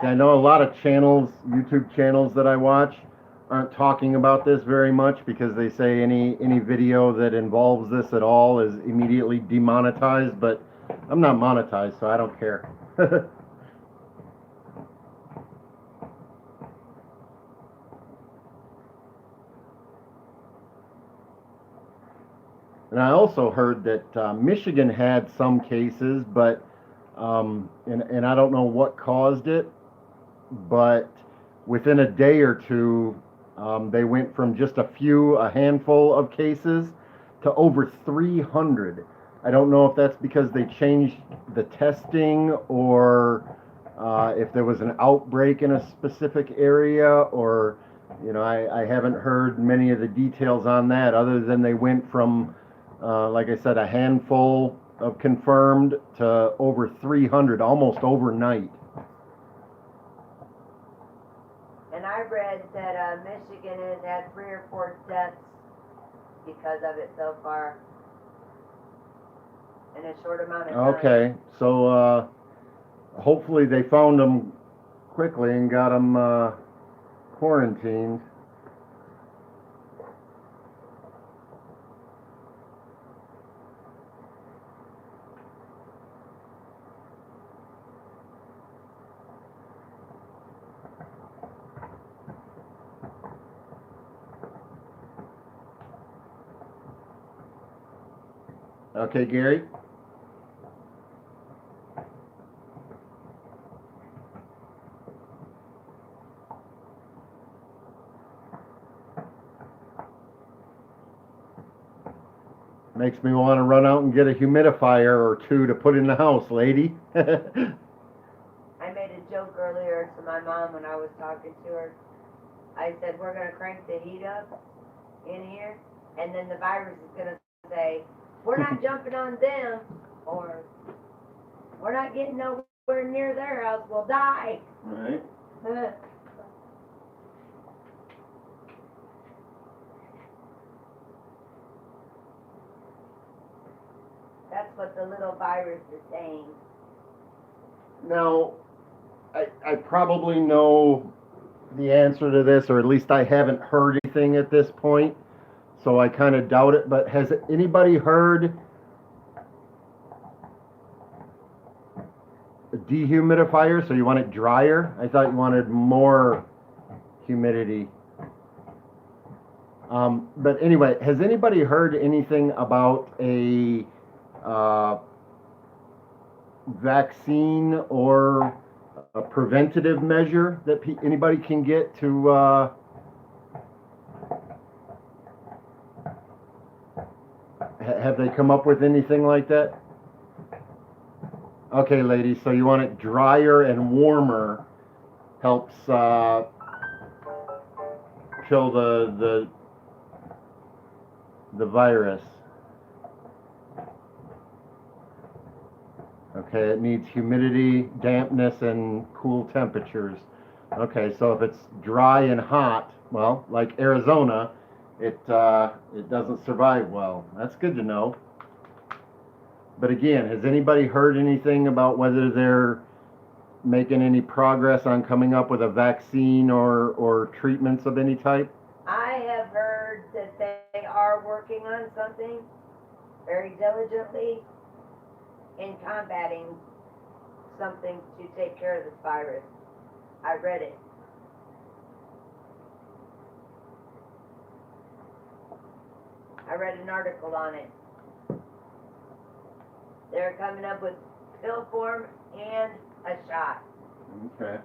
I know a lot of channels, YouTube channels that I watch, aren't talking about this very much because they say any video that involves this at all is immediately demonetized, but I'm not monetized, so I don't care. And I also heard that Michigan had some cases, but and I don't know what caused it, but within a day or two, they went from just a handful of cases to over 300. I don't know if that's because they changed the testing or if there was an outbreak in a specific area, or, I haven't heard many of the details on that other than they went from, like I said, a handful of confirmed to over 300 almost overnight. And I read that Michigan has had 3 or 4 deaths because of it so far in a short amount of time. Okay, so hopefully they found them quickly and got them quarantined. Okay, Gary? Makes me want to run out and get a humidifier or 2 to put in the house, lady. I made a joke earlier to my mom when I was talking to her. I said, we're going to crank the heat up in here, and then the virus is going to say, we're not jumping on them, or we're not getting nowhere near their house, we'll die. Right. That's what the little virus is saying. Now, I probably know the answer to this, or at least I haven't heard anything at this point, so I kind of doubt it, but has anybody heard a dehumidifier, so you want it drier? I thought you wanted more humidity. But anyway, has anybody heard anything about a vaccine or a preventative measure that anybody can get to have they come up with anything like that? Okay, ladies, so you want it drier and warmer, helps kill the virus. Okay, it needs humidity, dampness, and cool temperatures. Okay, so if it's dry and hot, well, like Arizona, it doesn't survive well. That's good to know. But again, has anybody heard anything about whether they're making any progress on coming up with a vaccine or treatments of any type? I have heard that they are working on something very diligently in combating something to take care of this virus. I read it. I read an article on it. They're coming up with pill form and a shot. Okay.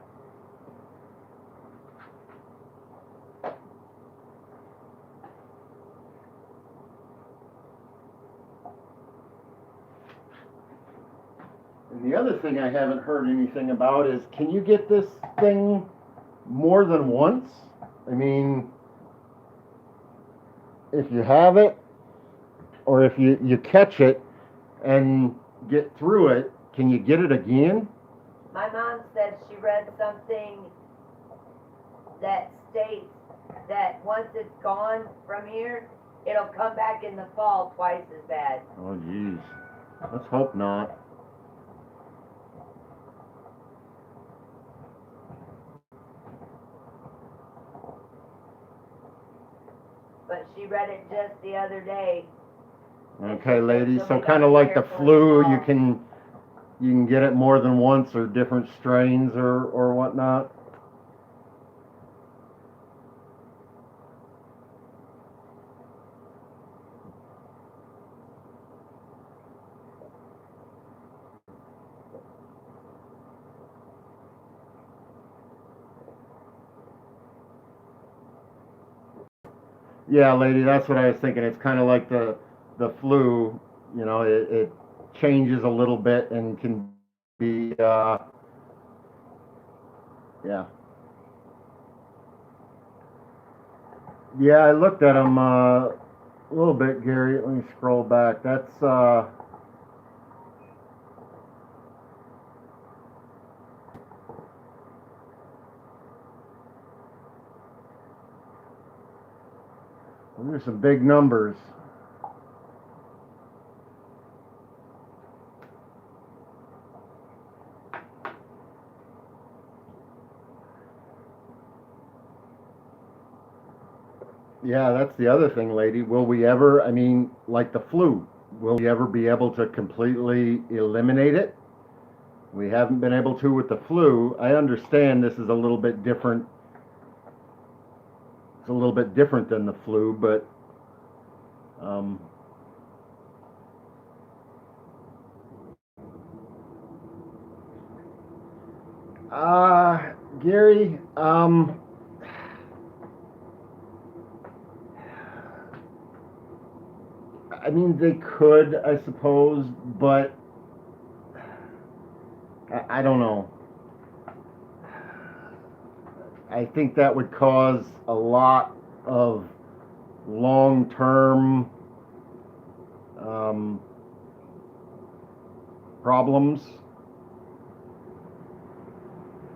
And the other thing I haven't heard anything about is, can you get this thing more than once? I mean, if you have it, or if you catch it and get through it, can you get it again? My mom said she read something that states that once it's gone from here, it'll come back in the fall twice as bad. Oh, geez. Let's hope not. but she read it just the other day. Okay, lady, So so we kind gotta of like the carefully flu, call. you can get it more than once or different strains or whatnot. Yeah, lady, that's what I was thinking. It's kind of like the flu, you know, it changes a little bit and can be, yeah. Yeah, I looked at them a little bit, Gary. Let me scroll back. That's, there's some big numbers. Yeah, that's the other thing, lady. Will we ever, I mean, like the flu, will we ever be able to completely eliminate it? We haven't been able to with the flu. I understand this is a little bit different. It's a little bit different than the flu, but um, Gary, I mean, they could, I suppose, but I don't know. I think that would cause a lot of long-term um, problems,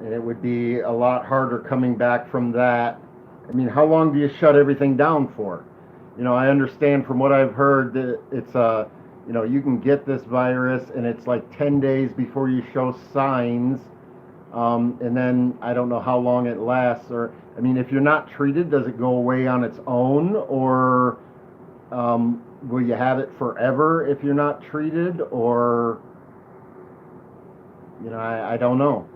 and it would be a lot harder coming back from that. I mean, how long do you shut everything down for? You know, I understand from what I've heard that it's you know, you can get this virus and it's like 10 days before you show signs, and then I don't know how long it lasts. Or, I mean, if you're not treated, does it go away on its own, or will you have it forever if you're not treated? Or, you know, I don't know.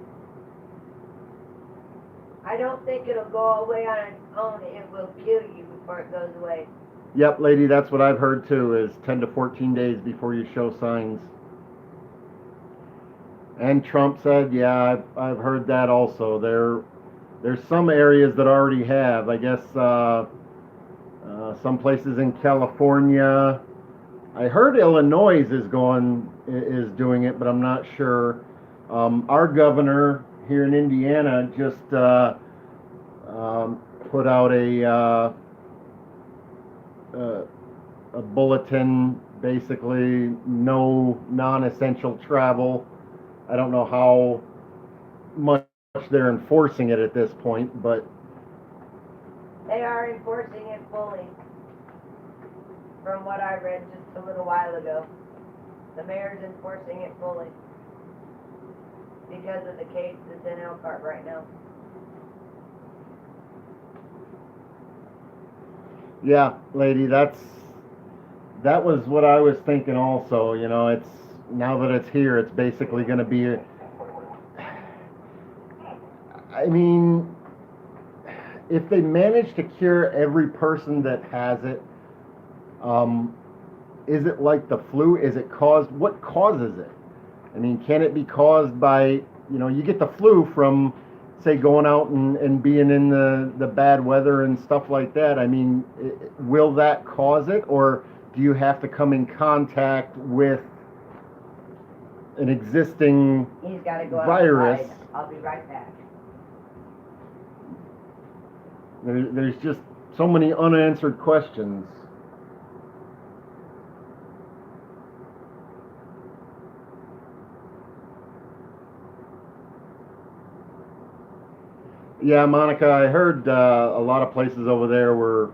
I don't think it'll go away on its own. It will kill you before it goes away. Yep, lady, that's what I've heard too, is 10 to 14 days before you show signs. And Trump said, yeah, I've heard that also. There's some areas that already have. I guess some places in California. I heard Illinois is doing it, but I'm not sure. Our governor here in Indiana just put out a bulletin, basically no non-essential travel. I don't know how much they're enforcing it at this point, but They are enforcing it fully. From what I read just a little while ago. The mayor's enforcing it fully. Because of the case that's in Elkhart right now. yeah, lady, that was what I was thinking also. You know, it's now that it's here, it's basically going to be. I mean, if they manage to cure every person that has it, is it like the flu? Is it caused? What causes it? I mean, can it be caused by, you know, you get the flu from, say, going out and being in the bad weather and stuff like that. I mean, will that cause it, or do you have to come in contact with an existing He's got to go virus? outside. I'll be right back. There's just so many unanswered questions. Yeah, Monica, I heard a lot of places over there were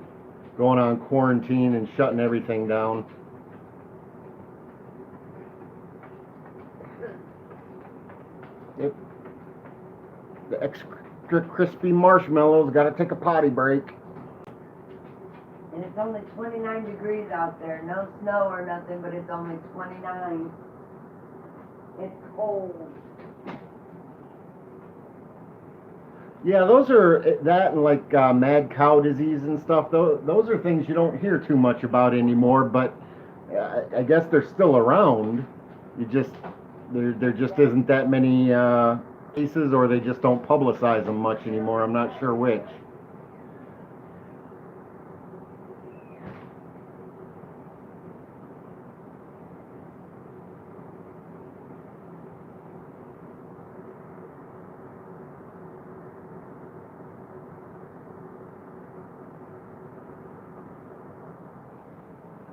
going on quarantine and shutting everything down. Yep. The extra crispy marshmallows got to take a potty break. And if It's only 29 degrees out there. No snow or nothing, but it's only 29. It's cold. Yeah, those are that and like mad cow disease and stuff. Those are things you don't hear too much about anymore. But I guess they're still around. You just there just isn't that many cases, or they just don't publicize them much anymore. I'm not sure which.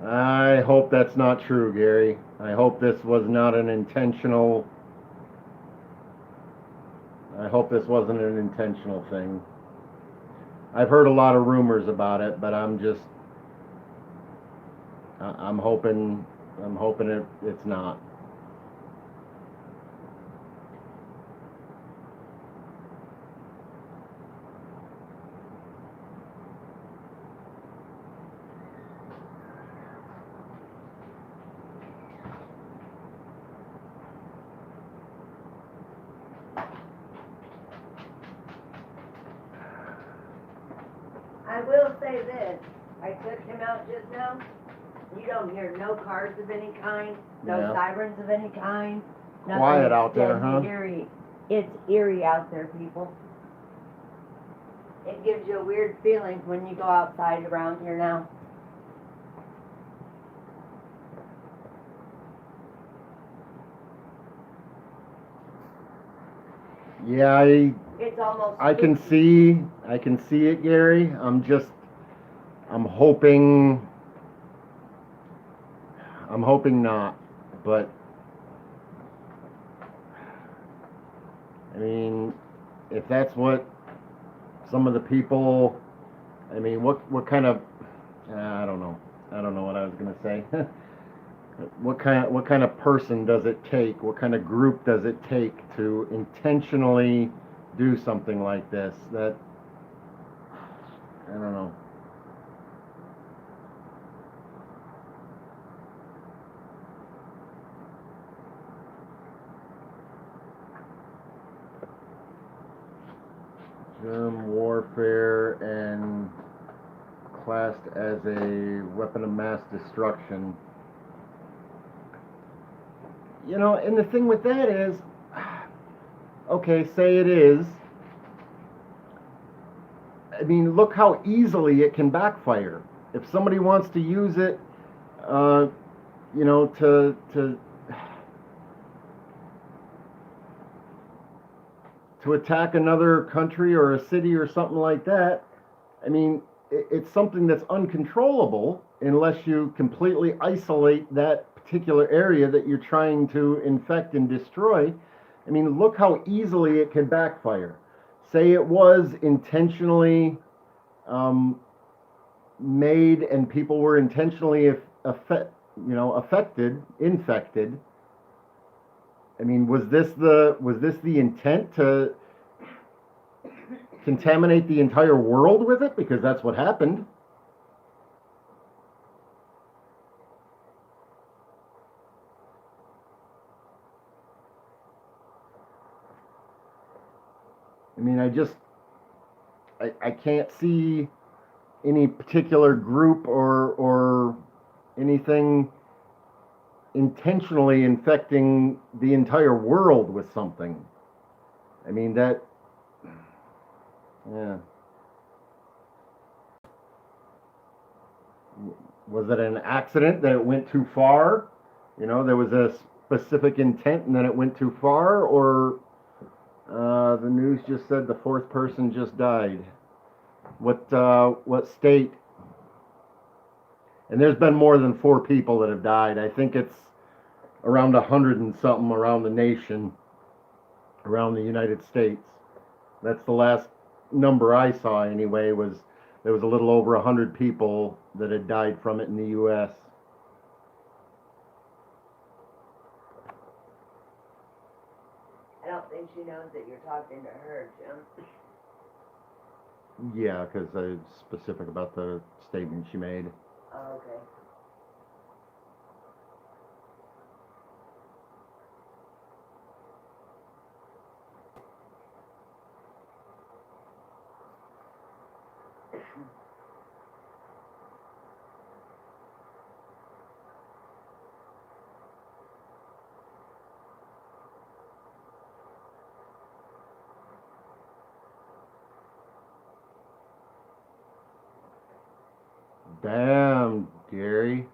I hope that's not true, Gary. I hope this was not an intentional. I hope this wasn't an intentional thing. I've heard a lot of rumors about it, but I'm just. I'm hoping. I'm hoping it's not. I will say this. I took him out just now. You don't hear no cars of any kind, no Yeah. sirens of any kind. Nothing. Quiet It's out there, dead huh? Eerie. It's eerie out there, people. It gives you a weird feeling when you go outside around here now. Yeah, It's almost. I can spooky. see it, Gary. I'm hoping not, but I mean, if that's what some of the people, I mean, what kind of, I don't know what I was gonna say. What kind of person does it take? What kind of group does it take to intentionally do something like this? That I don't know. Germ warfare and classed as a weapon of mass destruction. You know, and the thing with that is, okay, say it is. I mean, look how easily it can backfire. If somebody wants to use it, you know, to attack another country or a city or something like that, I mean, it's something that's uncontrollable unless you completely isolate that particular area that you're trying to infect and destroy. I mean, look how easily it can backfire. Say it was intentionally made and people were intentionally infected. I mean, was this the intent to contaminate the entire world with it? Because that's what happened. I mean, I can't see any particular group or anything intentionally infecting the entire world with something. I mean, that, yeah. Was it an accident that it went too far? You know, there was a specific intent and then it went too far, or the news just said the fourth person just died. What state? And there's been more than 4 people that have died. I think it's around 100 and something around the nation, around the United States. That's the last number I saw anyway, was there was a little over 100 people that had died from it in the U.S. I don't think she knows that you're talking to her, Jim. Yeah, because I was specific about the statement she made. Oh, okay. Damn, Gary.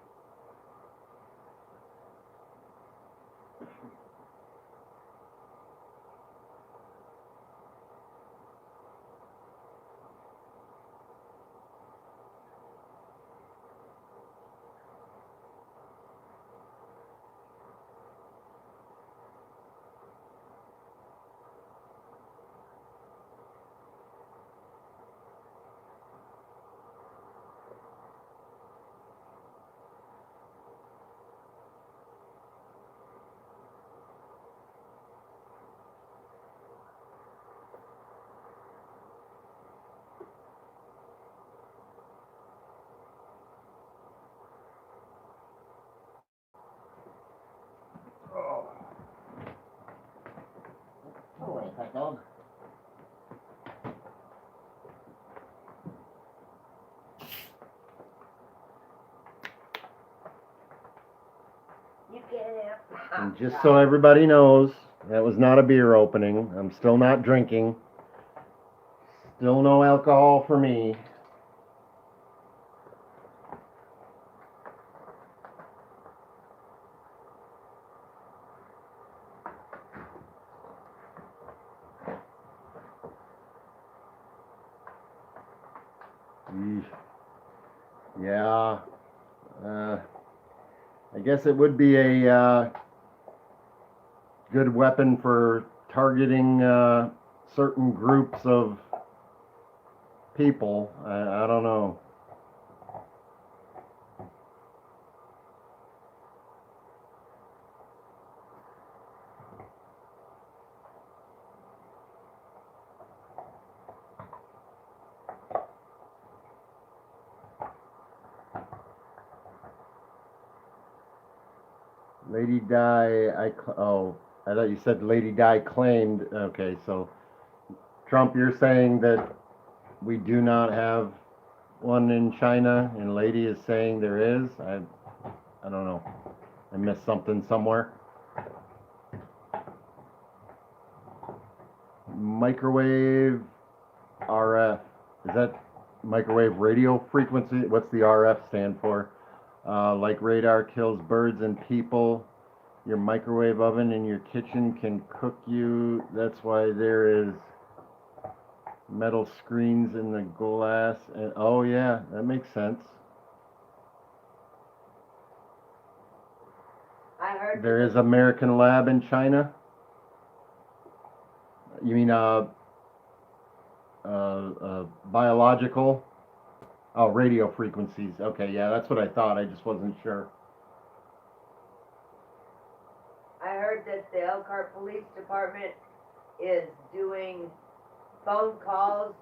Oh, wait, hot dog. You can't have. And just so everybody knows, that was not a beer opening. I'm still not drinking. Still no alcohol for me. Yeesh. Yeah. I guess it would be a good weapon for targeting certain groups of people. I don't know. Lady Di, I thought you said Lady Di claimed. Okay, so Trump, you're saying that we do not have one in China, and Lady is saying there is. I don't know. I missed something somewhere. Microwave RF. Is that microwave radio frequency? What's the RF stand for? Like radar kills birds and people. Your microwave oven in your kitchen can cook you. That's why there is metal screens in the glass. And oh yeah, that makes sense. I heard There is American Lab in China. You mean biological? Oh, radio frequencies. Okay, yeah, that's what I thought. I just wasn't sure. I heard that the Elkhart Police Department is doing phone calls,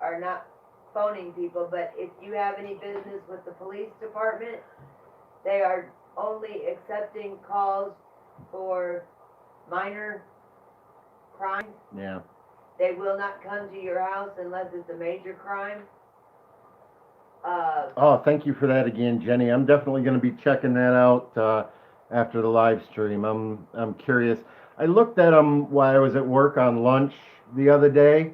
or not phoning people, but if you have any business with the police department, they are only accepting calls for minor crimes. Yeah. They will not come to your house unless it's a major crime. Oh, thank you for that again, Jenny. I'm definitely going to be checking that out after the live stream. I'm curious. I looked at them while I was at work on lunch the other day.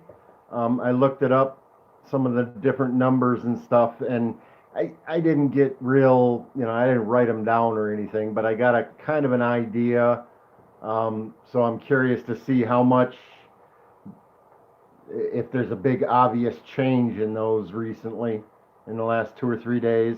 I looked it up, some of the different numbers and stuff, and I didn't get real, I didn't write them down or anything, but I got a kind of an idea. So I'm curious to see how much, if there's a big obvious change in those recently, in the last 2 or 3 days.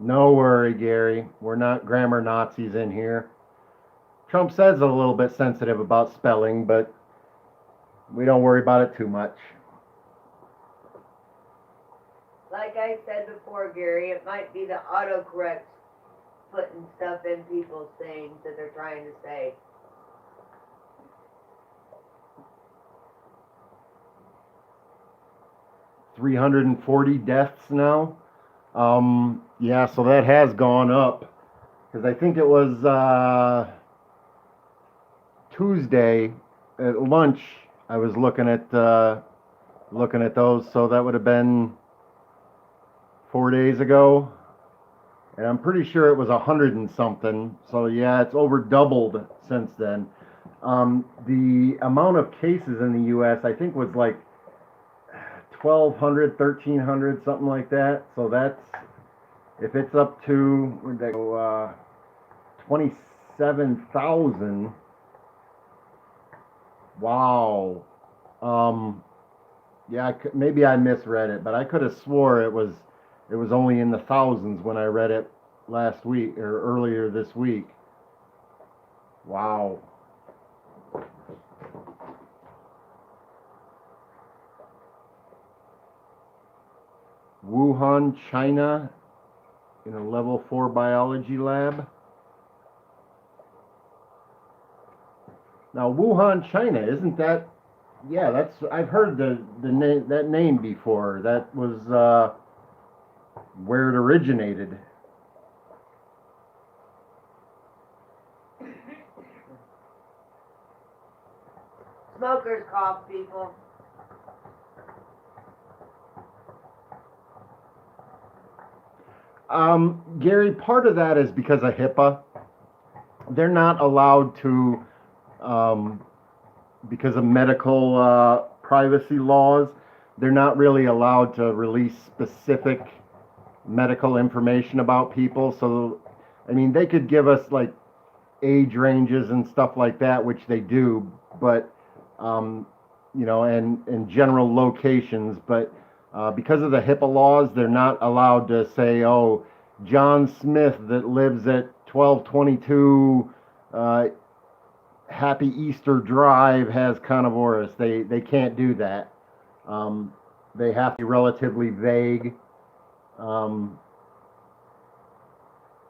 No worry, Gary. We're not grammar Nazis in here. Trump says a little bit sensitive about spelling, but we don't worry about it too much. like I said before, Gary, it might be the autocorrect putting stuff in people's things that they're trying to say. $340 deaths now. Yeah, so that has gone up. Because I think it was Tuesday at lunch. I was looking at those. So that would have been 4 days ago, and I'm pretty sure it was 100 and something. So yeah, it's over doubled since then. The amount of cases in the U.S. I think was like 1,200, 1,300, something like that. So that's, if it's up to, where'd that go, 27,000. Wow. Yeah, maybe I misread it, but I could have swore it was only in the thousands when I read it last week or earlier this week. Wow. Wuhan, China, in a level 4 biology lab. Now, Wuhan, China, isn't that? Yeah, that's. I've heard that name before. That was where it originated. Smokers cough, people. Gary, part of that is because of HIPAA. They're not allowed to, because of medical privacy laws, they're not really allowed to release specific medical information about people. So, I mean, they could give us like age ranges and stuff like that, which they do, but, you know, and general locations, but because of the HIPAA laws, they're not allowed to say, oh, John Smith that lives at 1222 Happy Easter Drive has carnivorous. They can't do that. They have to be relatively vague.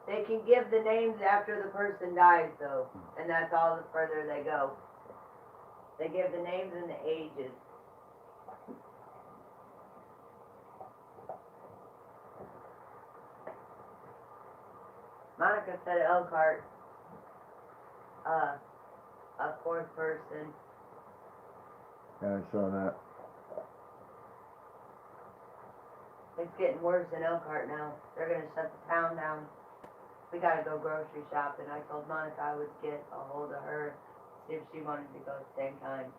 They can give the names after the person dies, though, and that's all the further they go. They give the names and the ages. Monica said Elkhart, a fourth person. Yeah, I saw that. It's getting worse in Elkhart now. They're gonna shut the town down. We gotta go grocery shopping. I told Monica I would get a hold of her, see if she wanted to go at the same time.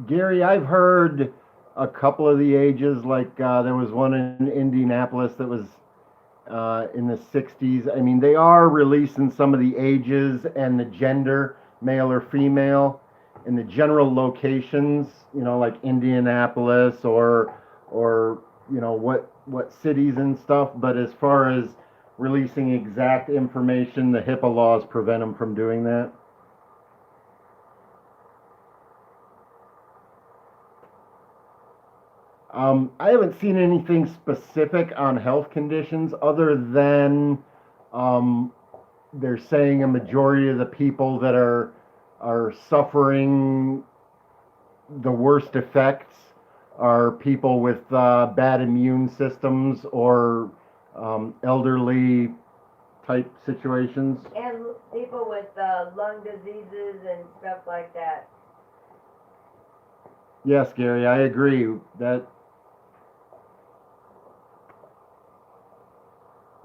Gary, I've heard a couple of the ages, like there was one in Indianapolis that was in the 60s. I mean, they are releasing some of the ages and the gender, male or female, in the general locations, you know, like Indianapolis or you know, what cities and stuff. But as far as releasing exact information, the HIPAA laws prevent them from doing that. I haven't seen anything specific on health conditions other than they're saying a majority of the people that are suffering the worst effects are people with bad immune systems or elderly type situations. And people with lung diseases and stuff like that. Yes, Gary, I agree that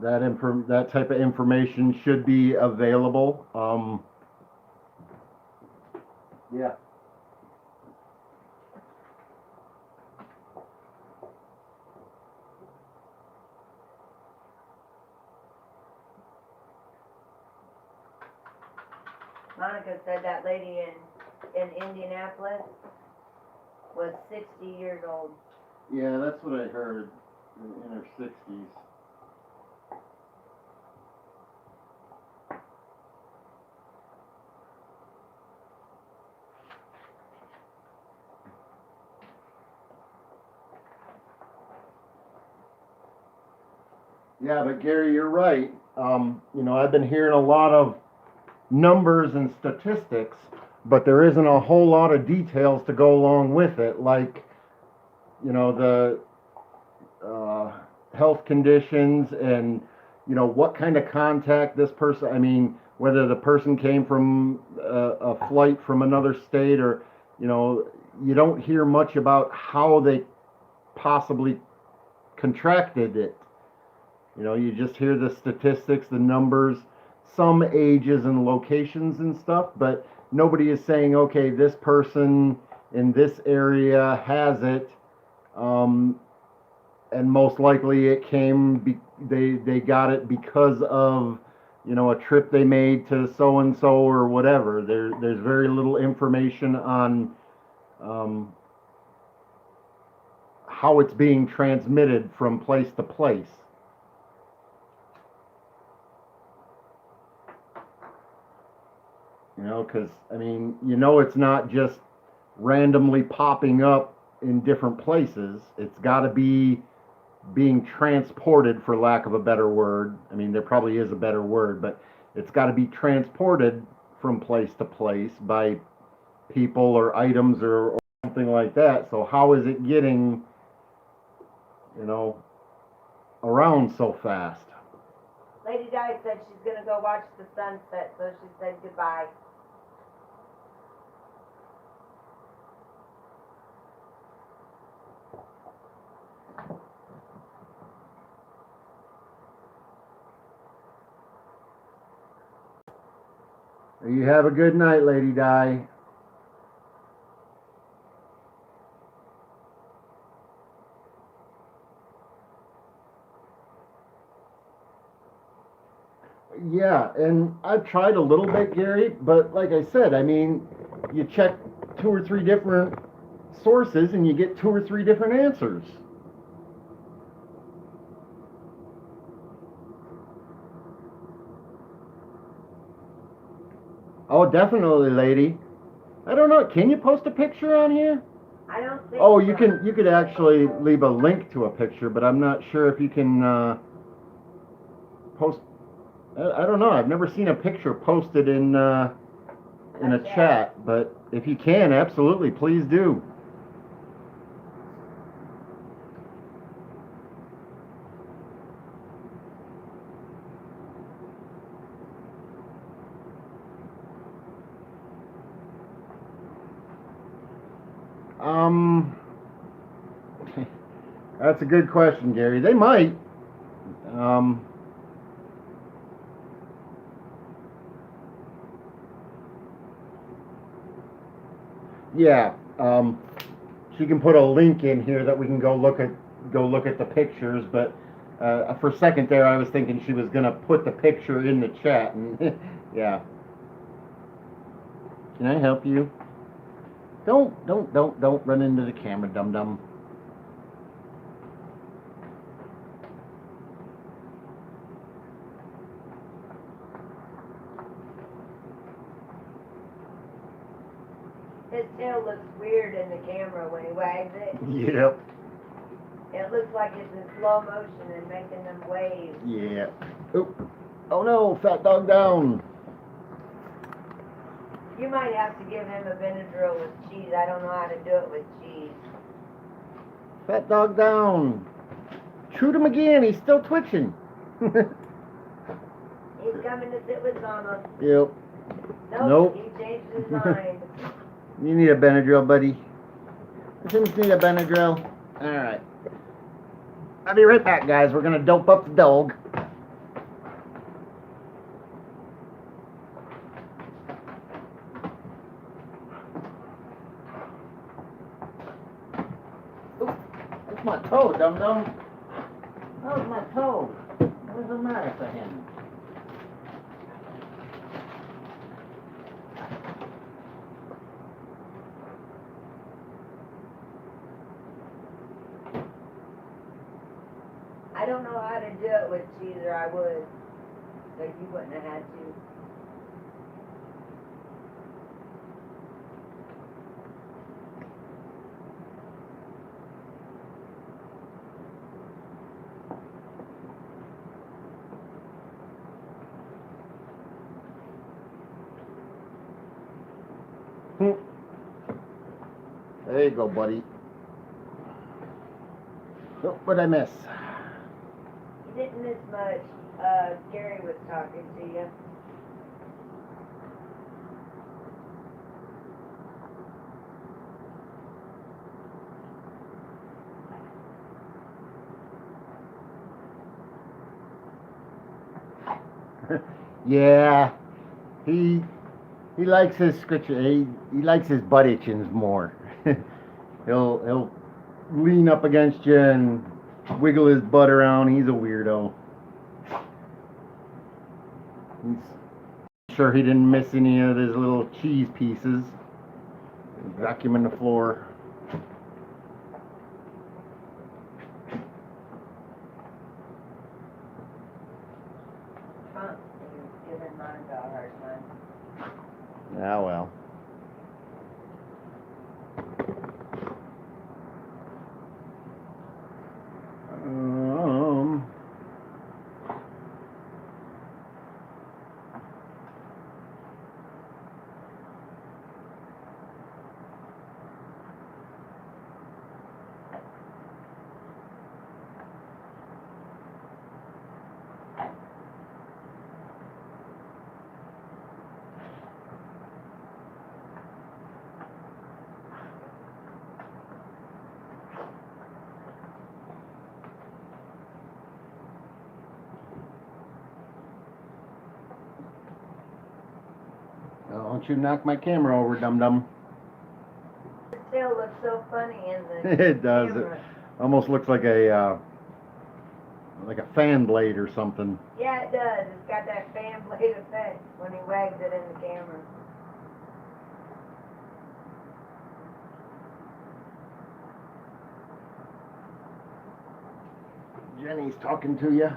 that type of information should be available. Yeah. Monica said that lady in Indianapolis was 60 years old. Yeah, that's what I heard, in her 60s. Yeah, but Gary, you're right. I've been hearing a lot of numbers and statistics, but there isn't a whole lot of details to go along with it, like, the health conditions and, what kind of contact this person, I mean, whether the person came from a flight from another state or, you don't hear much about how they possibly contracted it. You just hear the statistics, the numbers, some ages and locations and stuff, but nobody is saying, okay, this person in this area has it, and most likely it they got it because of, a trip they made to so and so or whatever. There's very little information on how it's being transmitted from place to place. Because, I mean, it's not just randomly popping up in different places. It's got to be being transported, for lack of a better word. I mean, there probably is a better word, but it's got to be transported from place to place by people or items or something like that. So how is it getting, around so fast? Lady Di said she's gonna go watch the sunset, so she said goodbye. You have a good night, Lady Di. Yeah, and I've tried a little bit, Gary, but like I said, I mean, you check 2 or 3 different sources and you get 2 or 3 different answers. Oh, definitely, lady. I don't know. Can you post a picture on here? I don't think Oh, so. you could actually leave a link to a picture, but I'm not sure if you can post. I don't know. I've never seen a picture posted in a chat, but if you can, absolutely, please do. Um, that's a good question, Gary. They might. Um, yeah. She can put a link in here that we can go look at the pictures. But for a second there, I was thinking she was gonna put the picture in the chat, and yeah. Can I help you? Don't run into the camera, dum dum. His tail looks weird in the camera when he wags it. Yep. It looks like it's in slow motion and making them waves. Yeah. Oh no, fat dog down. You might have to give him a Benadryl with cheese. I don't know how to do it with cheese. Fat dog down. Shoot him again. He's still twitching. He's coming to sit with Mama. Yep. Nope. He changed his mind. You need a Benadryl, buddy. The Sims need a Benadryl. Alright. I'll be right back, guys. We're gonna dope up the dog. Ooh, that's my toe, dum-dum. How's my toe? What's the matter for him? I don't know how to do it with cheese, or I would. So you wouldn't have had to. There you go, buddy. Oh, what'd I miss? You didn't miss much. Gary was talking to you. Yeah, he likes his he likes his butt itchings more. he'll lean up against you and wiggle his butt around. He's a weirdo. He's sure he didn't miss any of his little cheese pieces. Vacuum in the floor. Trump is giving Monica a hard time. Ah, well. Um, don't you knock my camera over, dum-dum. His tail looks so funny in the It does. It camera. almost looks like a fan blade or something. Yeah, it does. It's got that fan blade effect when he wags it in the camera. Jenny's talking to you.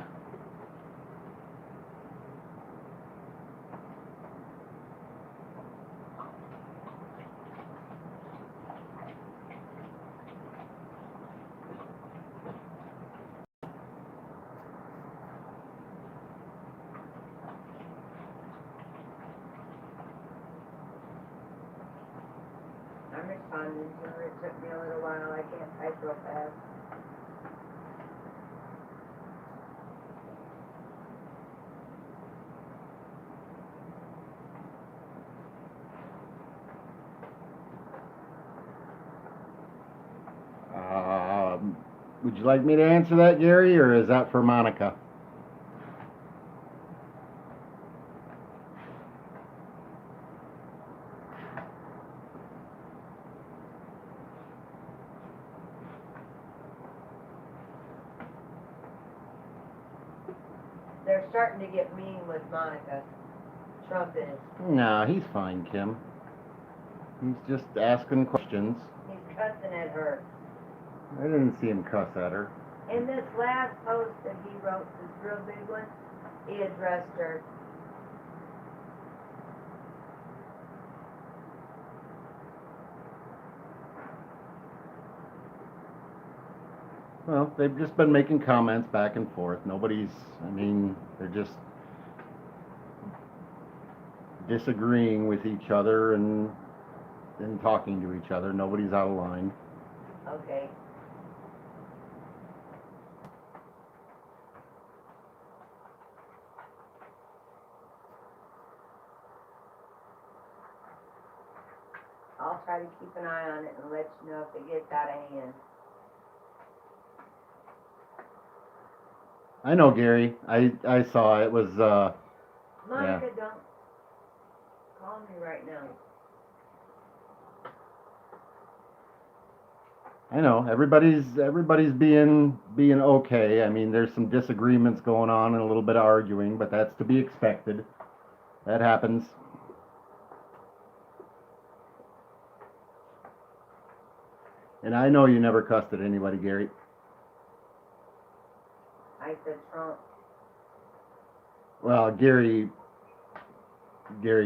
I'm responding to her. It took me a little while. I can't type real fast. Would you like me to answer that, Gary, or is that for Monica? They're starting to get mean with Monica. Trump is. No, he's fine, Kim. He's just asking questions. He's cussing at her. I didn't see him cuss at her. In this last post that he wrote, this real big one, he addressed her. Well, they've just been making comments back and forth. They're just disagreeing with each other and talking to each other. Nobody's out of line. Okay. I'll try to keep an eye on it and let you know if it gets out of hand. I know, Gary. I saw it was Monica, don't call me right now. I know everybody's being okay. I mean, there's some disagreements going on and a little bit of arguing, but that's to be expected. That happens. And I know you never cussed at anybody, Gary. I said Trump. Well, Gary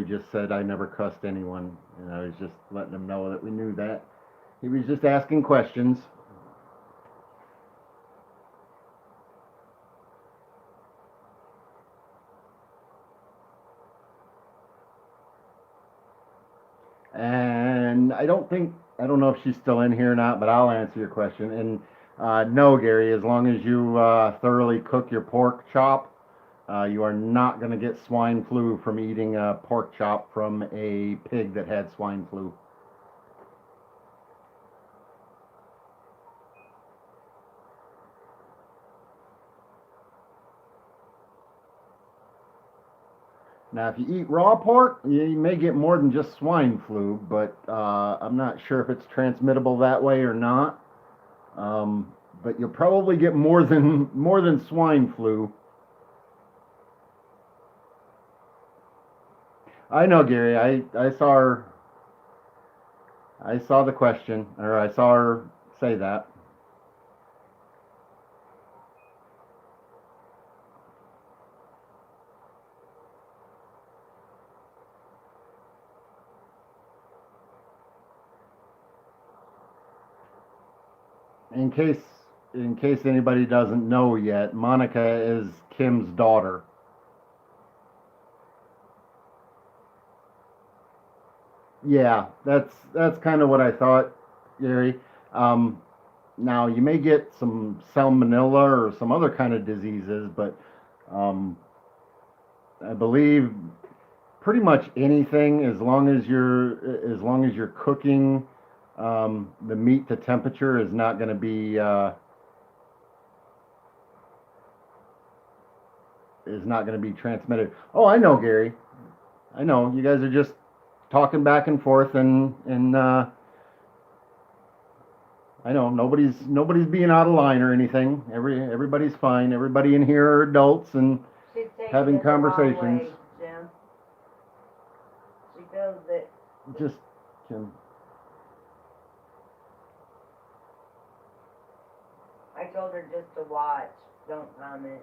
just said I never cussed anyone, and I was just letting him know that we knew that. He was just asking questions. And And I don't know if she's still in here or not, but I'll answer your question. And no, Gary, as long as you thoroughly cook your pork chop, you are not going to get swine flu from eating a pork chop from a pig that had swine flu. Now, if you eat raw pork, you may get more than just swine flu, but I'm not sure if it's transmittable that way or not. But you'll probably get more than swine flu. I know, Gary. I saw the question, or I saw her say that. In case anybody doesn't know yet, Monica is Kim's daughter. Yeah, that's kind of what I thought, Gary. Um, Now you may get some salmonella or some other kind of diseases, but um, I believe pretty much anything, as long as you're cooking the meat to temperature, is not going to be transmitted. Oh, I know, Gary. I know you guys are just talking back and forth, and I know nobody's being out of line or anything. Everybody's fine. Everybody in here are adults and She's taking having it the wrong conversations. way, Jim. She feels that Just Kim. I told her just to watch, don't comment.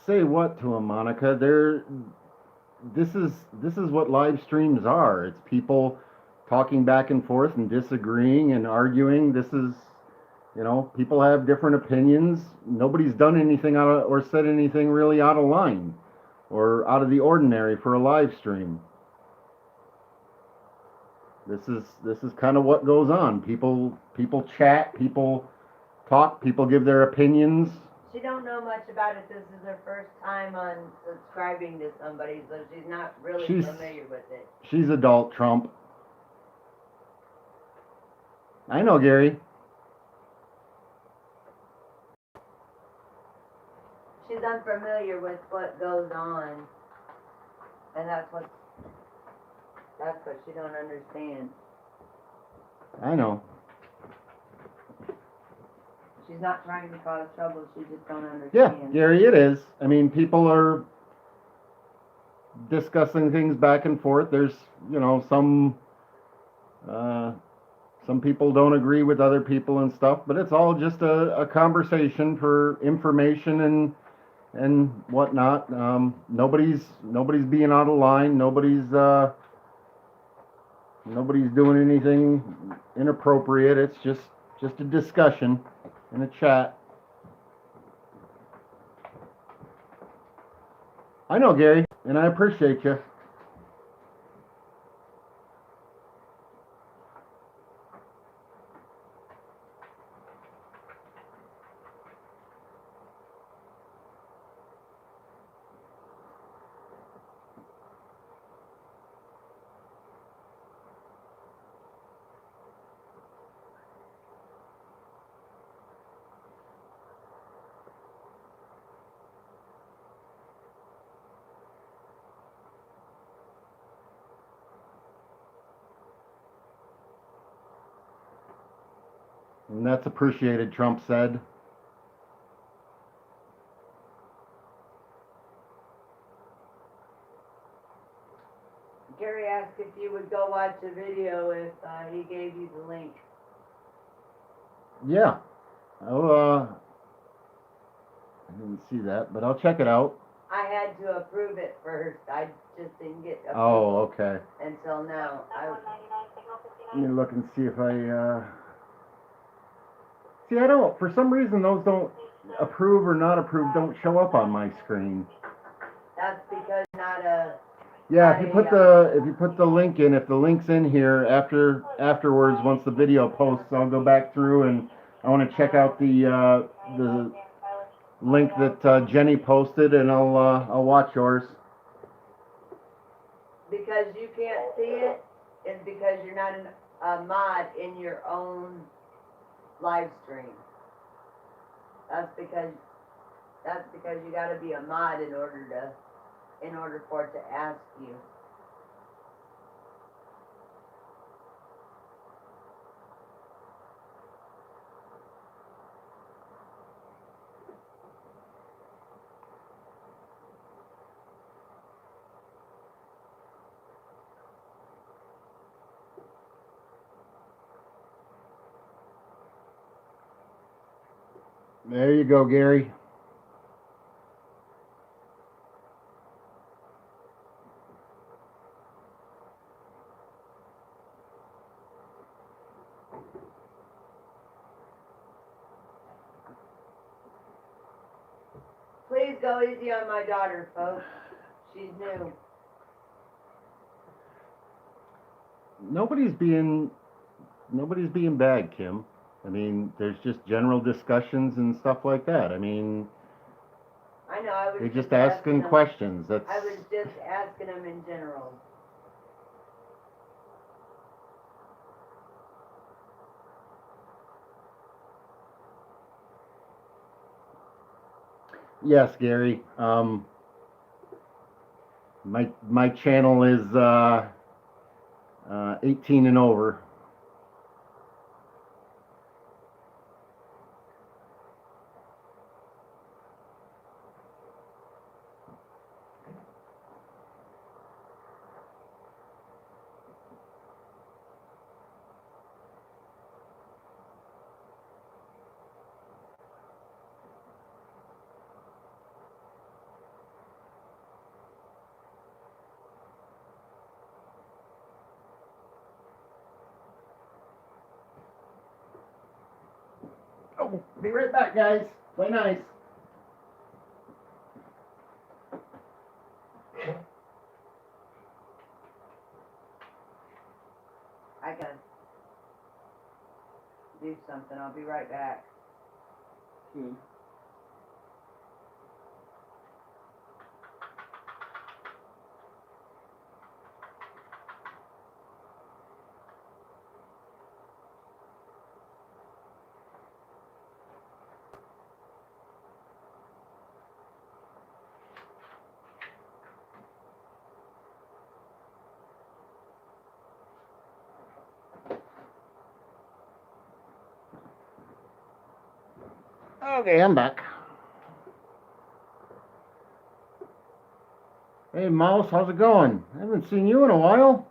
Say what to him, Monica? This is what live streams are. It's people talking back and forth and disagreeing and arguing. This is, people have different opinions. Nobody's done anything out of, or said anything really out of line or out of the ordinary for a live stream. This is kind of what goes on. People chat, people talk, people give their opinions. She don't know much about it. This is her first time on subscribing to somebody, so she's not really familiar with it. She's adult, Trump. I know, Gary. She's unfamiliar with what goes on, and that's what she don't understand. I know. She's not trying to cause trouble, she just don't understand. Yeah, Gary, it is. I mean, people are discussing things back and forth. There's, some people don't agree with other people and stuff, but it's all just a conversation for information and whatnot. Nobody's being out of line. Nobody's doing anything inappropriate. It's just a discussion in a chat. I know, Gary, and I appreciate you. And that's appreciated, Trump said. Gary asked if you would go watch the video if he gave you the link. Yeah. I didn't see that, but I'll check it out. I had to approve it first. I just didn't get Oh, approval okay. until now. Let me look and see if see, I don't, for some reason those don't approve or not approve don't show up on my screen. That's because not a, Yeah, if you put the link in, if the link's in here afterwards, once the video posts, I'll go back through and I want to check out the link that Jenny posted, and I'll watch yours. because you can't see it, is because you're not a mod in your own live stream. That's because you gotta be a mod in order for it to ask you. There you go, Gary. Please go easy on my daughter, folks. She's new. Nobody's being bad, Kim. I mean, there's just general discussions and stuff like that. I mean, I know, I was they're just asking them. questions. That's. I was just asking them in general. Yes, Gary. My channel is 18 and over. Oh, be right back, guys. Play nice. I gotta do something. I'll be right back. Okay, I'm back. Hey, Mouse, how's it going? I haven't seen you in a while.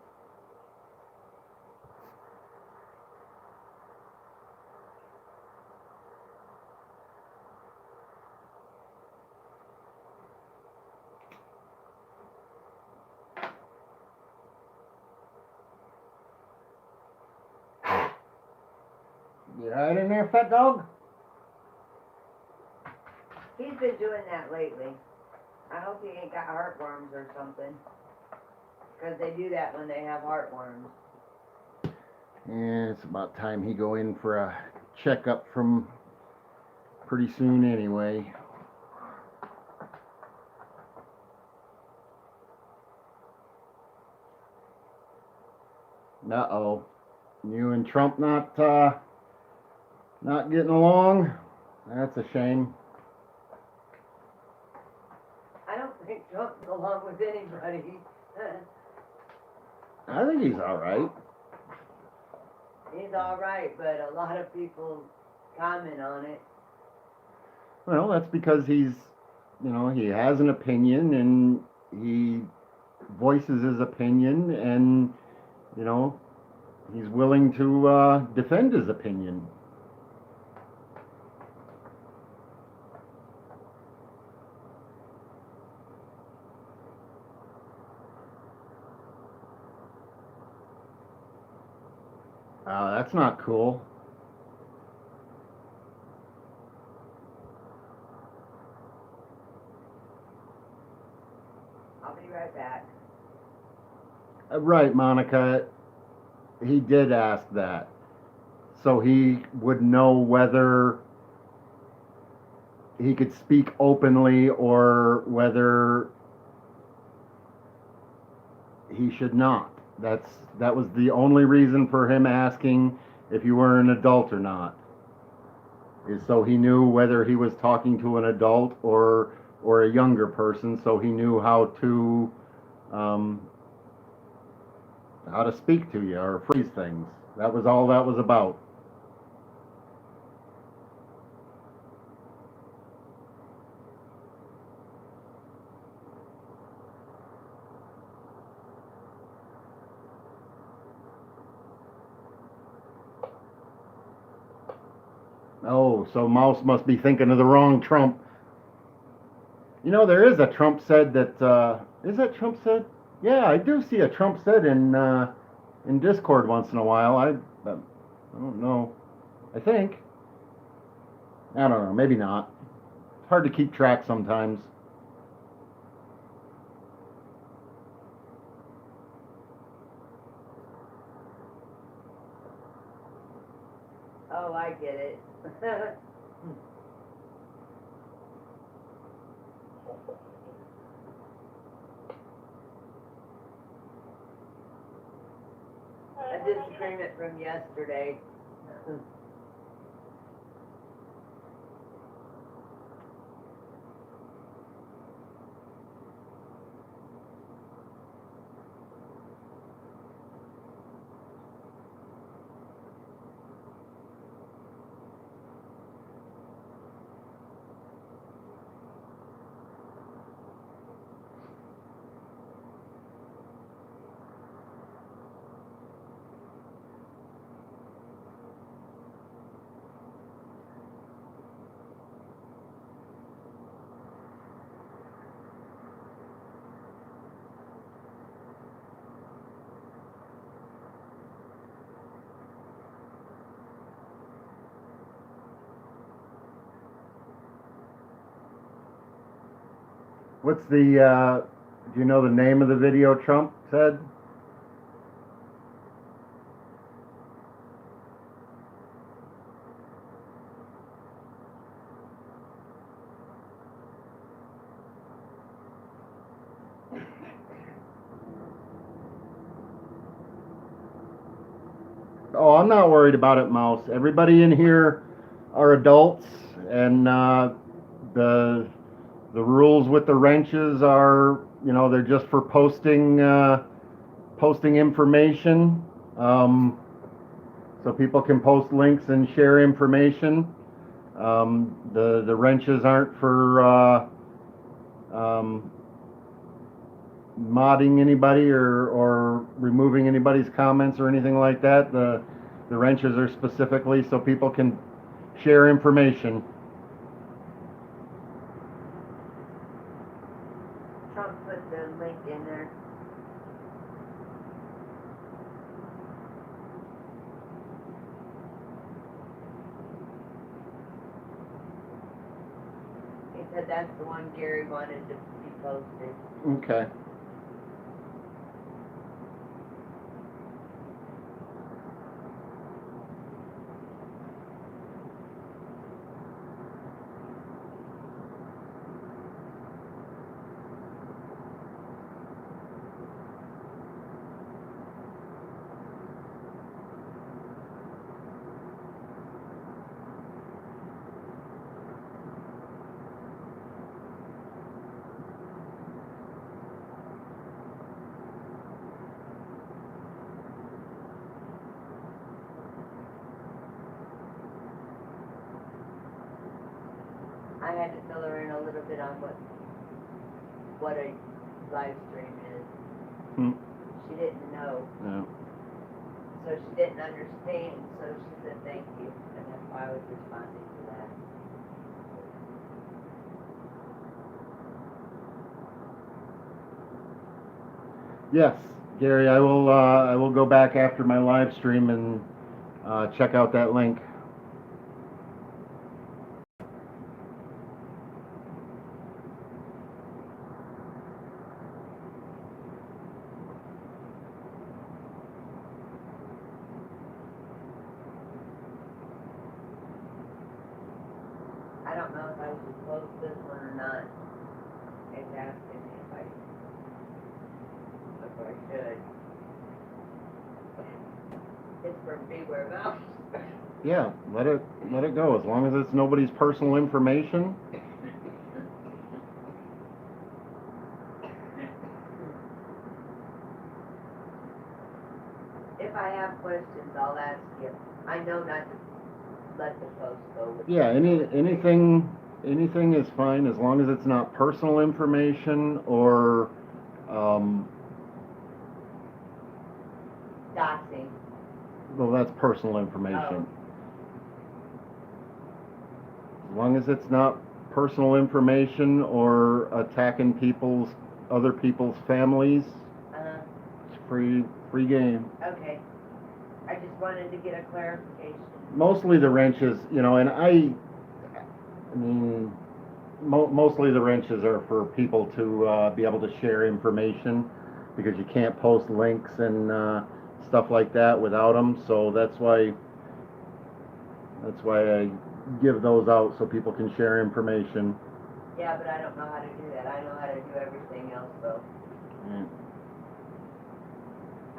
You alright in there, fat dog? He's been doing that lately. I hope he ain't got heartworms or something. Because they do that when they have heartworms. Yeah, it's about time he go in for a checkup from pretty soon anyway. Uh-oh. You and Trump not getting along? That's a shame. I don't think Trump's along with anybody. I think he's alright. He's alright, but a lot of people comment on it. Well, that's because he has an opinion and he voices his opinion and, he's willing to defend his opinion. That's not cool. I'll be right back. Right, Monica. He did ask that. So he would know whether he could speak openly or whether he should not. That was the only reason for him asking if you were an adult or not. Is so he knew whether he was talking to an adult or a younger person, so he knew um, how to speak to you or phrase things. That was all that was about. Oh, so Mouse must be thinking of the wrong Trump. You know, there is a Trump said that, is that Trump said? Yeah, I do see a Trump said in Discord once in a while. I don't know. I think. I don't know. Maybe not. It's hard to keep track sometimes. Oh, I get it. A disagreement from yesterday. What's the, do you know the name of the video Trump said? Oh, I'm not worried about it, Mouse. Everybody in here are adults, and the the rules with the wrenches are, they're just for posting information, so people can post links and share information. The wrenches aren't for modding anybody or removing anybody's comments or anything like that. The wrenches are specifically so people can share information. Trump put the link in there. He said that's the one Gary wanted to be posted. Okay. I had to fill her in a little bit on what a live stream is. Hmm. She didn't know, Yeah. so she didn't understand, so she said thank you, and that's why I was responding to that. Yes, Gary, I will go back after my live stream check out that link. I don't know if I should post this one or not. It's asking me if I should. It's from Beware Mouse. Yeah, let it go. As long as it's nobody's personal information. If I have questions, I'll ask you. I know not to let the post go with. Yeah, anything is fine as long as it's not personal information or Doxing. well, that's personal information. As long as it's not personal information or attacking other people's families, it's free game. Okay. I just wanted to get a clarification. Mostly the wrenches, and I mean, mostly the wrenches are for people to be able to share information because you can't post links and stuff like that without them. So that's why I give those out so people can share information. Yeah, but I don't know how to do that. I know how to do everything else though. Yeah.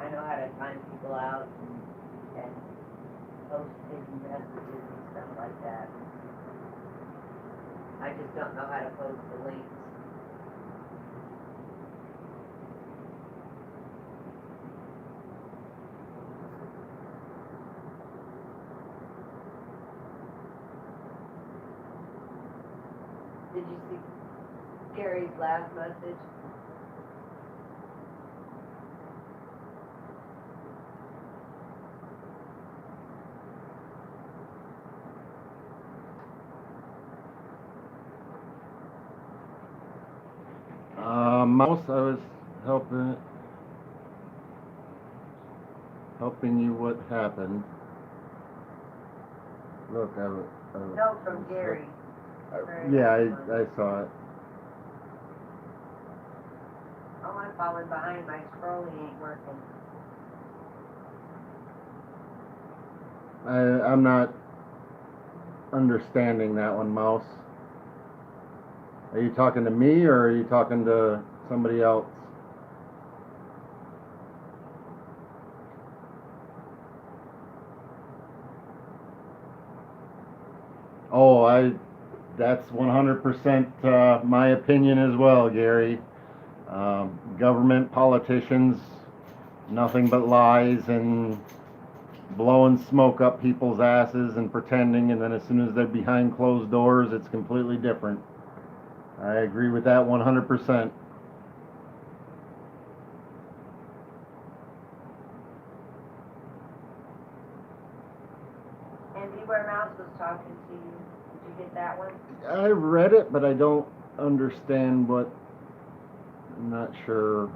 I know how to time people out and post hidden messages and stuff like that. I just don't know how to post the links. Did you see Gary's last message? Mouse, I was helping you. What happened? Look, No, from Gary. yeah, I saw it. Oh, I'm falling behind. My scrolling ain't working. I'm not understanding that one, Mouse. Are you talking to me or are you talking to somebody else? Oh, that's 100% my opinion as well, Gary. Government politicians, nothing but lies and blowing smoke up people's asses and pretending, and then as soon as they're behind closed doors, it's completely different. I agree with that 100%. And Beware Mouse was talking to you. Did you get that one? I read it, but I don't understand what. I'm not sure.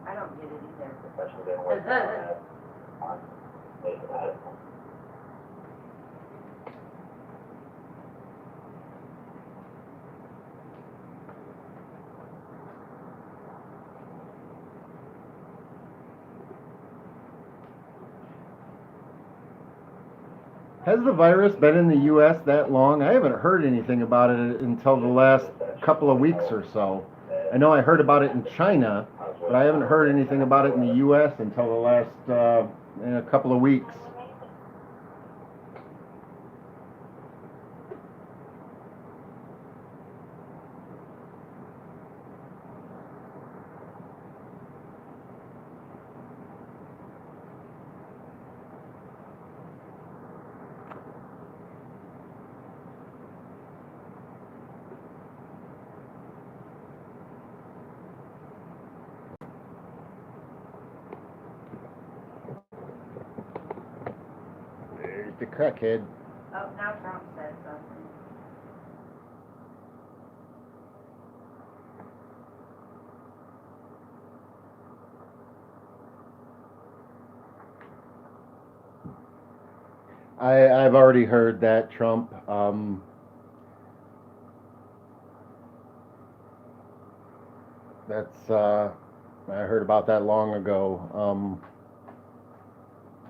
I don't get it either. Especially been working on making that. Has the virus been in the U.S. that long? I haven't heard anything about it until the last couple of weeks or so. I know I heard about it in China, but I haven't heard anything about it in the U.S. until the last couple of weeks. There's the crackhead. Oh, now Trump said something. I've already heard that, Trump. That's I heard about that long ago.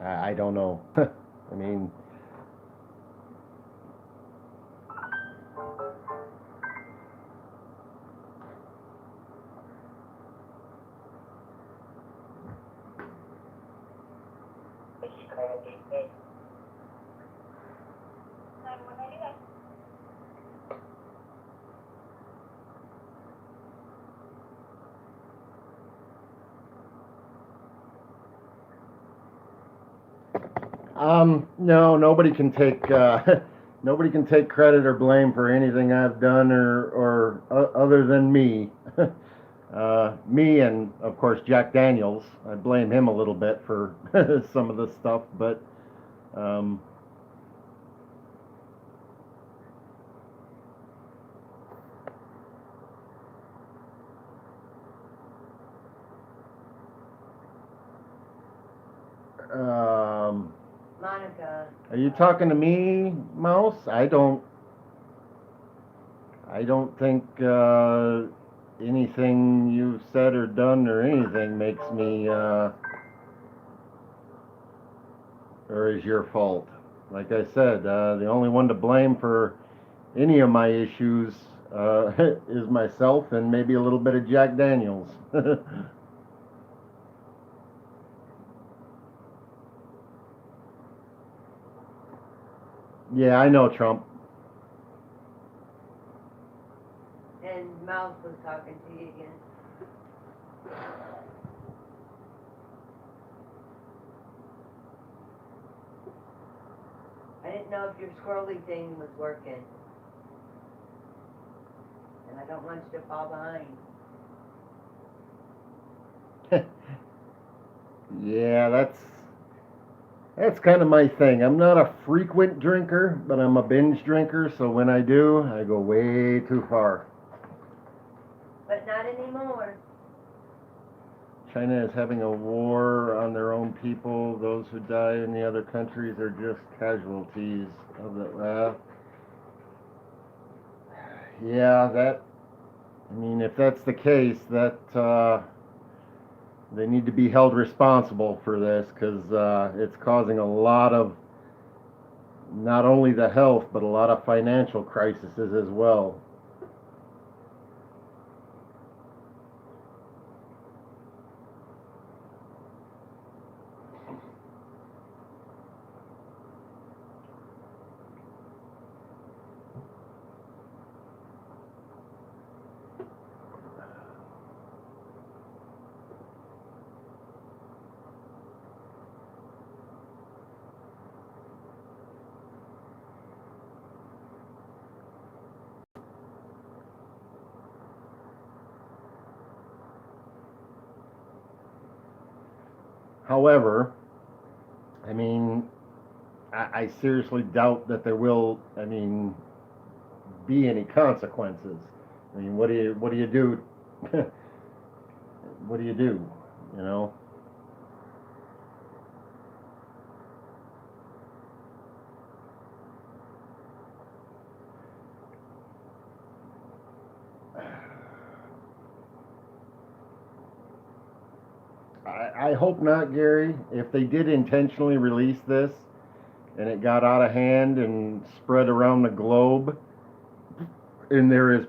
I don't know. I mean, no, nobody can take nobody can take credit or blame for anything I've done or other than me. Me and of course Jack Daniels. I blame him a little bit for some of the stuff, but um, Monica. are you talking to me, Mouse? I don't think anything you've said or done or anything makes me or is your fault. Like I said, the only one to blame for any of my issues is myself and maybe a little bit of Jack Daniels. Yeah, I know, Trump. And Mouse was talking to you again. I didn't know if your squirrely thing was working. And I don't want you to fall behind. Yeah, that's kind of my thing. I'm not a frequent drinker, but I'm a binge drinker, so when I do, I go way too far. But not anymore. China is having a war on their own people. Those who die in the other countries are just casualties of the. Yeah, I mean, if that's the case, they need to be held responsible for this because it's causing a lot of not only the health but a lot of financial crises as well. However, I mean, I seriously doubt that there will, I mean, be any consequences. I mean, what do you do? What do you do? You know? I hope not, Gary. If they did intentionally release this and it got out of hand and spread around the globe, and there is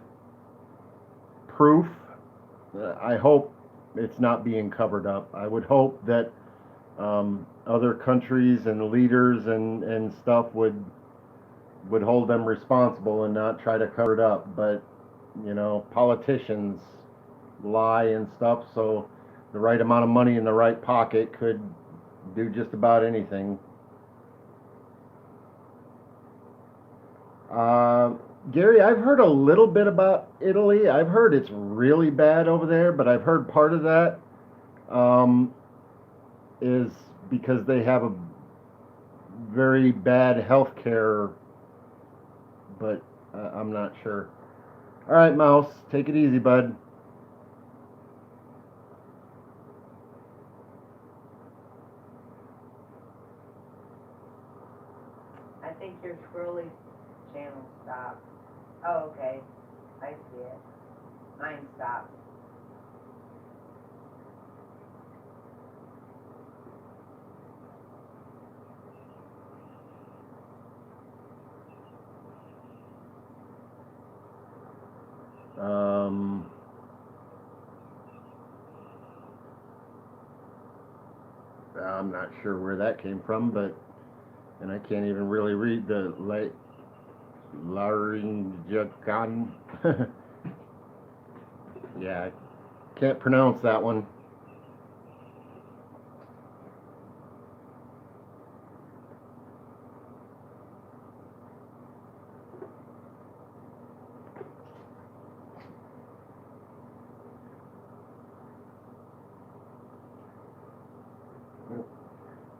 proof, I hope it's not being covered up. I would hope that other countries and leaders and stuff would hold them responsible and not try to cover it up. But you know, politicians lie and stuff, so the right amount of money in the right pocket could do just about anything. Uh, Gary, I've heard a little bit about Italy. I've heard it's really bad over there, but I've heard part of that um, is because they have a very bad health care, but I'm not sure. All right, Mouse, take it easy, bud. I think your scrolly channel stopped. Oh, okay. I see it. Mine stopped. I'm not sure where that came from, but, and I can't even really read the Laringakan. Yeah, I can't pronounce that one.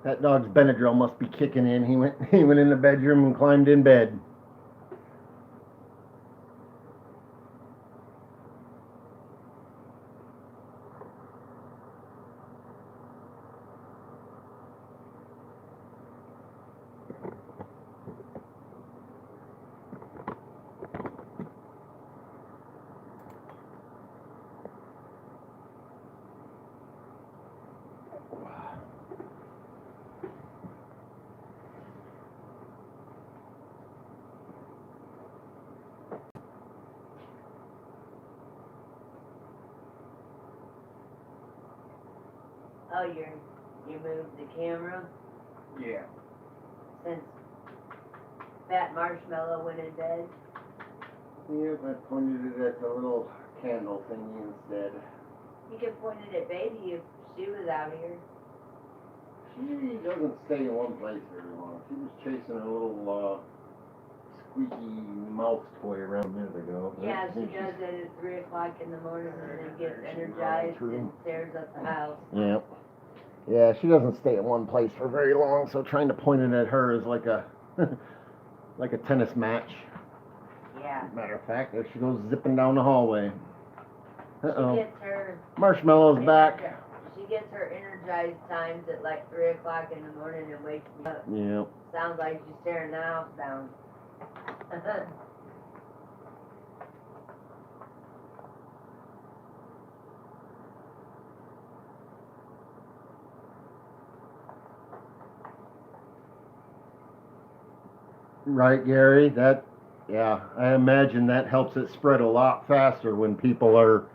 That dog's Benadryl must be kicking in. He went in the bedroom and climbed in bed. Oh, you moved the camera Yeah. since Fat Marshmallow went in bed? Yep, I pointed it at the little candle thingy instead. You could point it at Baby if she was out here. She doesn't stay in one place very long. She was chasing a little squeaky mouse toy around a minute ago. Yeah, she does that at 3 o'clock in the morning and then gets energized and tears up the house. Yep. Yeah, she doesn't stay in one place for very long, so trying to point it at her is like a like a tennis match. Yeah. Matter of fact, there she goes zipping down the hallway. Uh-oh. She gets her Marshmallow's back. She gets her energized times at like 3 o'clock in the morning and wakes me up. Yep. Sounds like she's tearing the house down. Right, Gary? Yeah, I imagine that helps it spread a lot faster when people are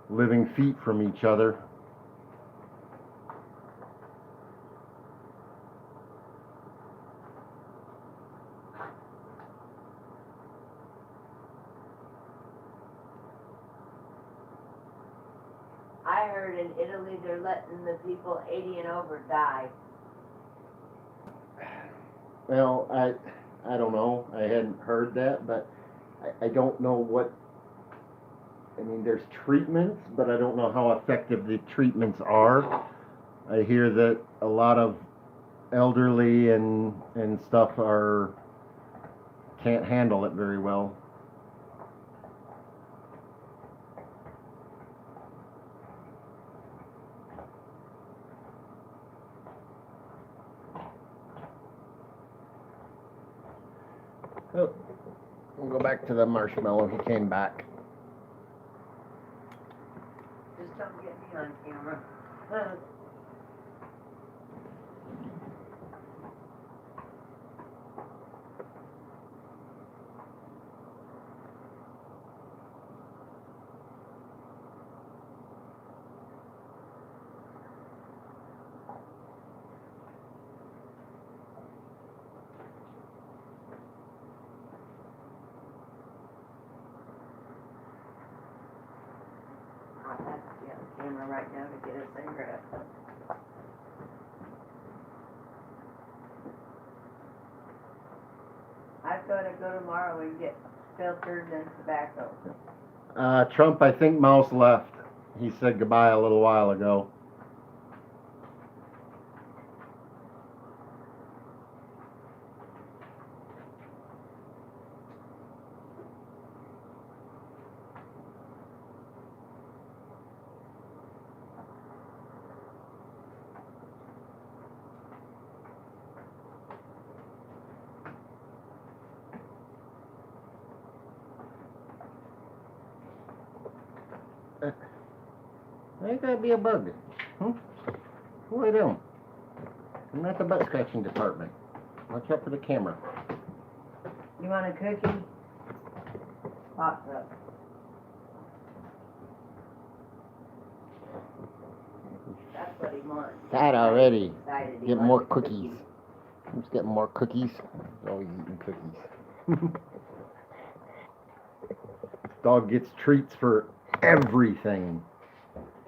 living feet from each other. I heard in Italy they're letting the people 80 and over die. Well, I don't know. I hadn't heard that, but I don't know what. I mean, there's treatments, but I don't know how effective the treatments are. I hear that a lot of elderly and stuff can't handle it very well. Oh, we'll go back to the marshmallow. He came back. Just don't get me on camera. I'll have to get on camera right now to get a cigarette. I've got to go tomorrow and get filters and tobacco. Trump, I think Mouse left. He said goodbye a little while ago. Ain't gotta be a bug. Lay down. I'm not the butt scratching department. Watch out for the camera. You want a cookie? Hot cup. That's what he wants. That already. Excited he Get wants more a cookies. I'm just getting more cookies. He's always eating cookies. Dog gets treats for everything.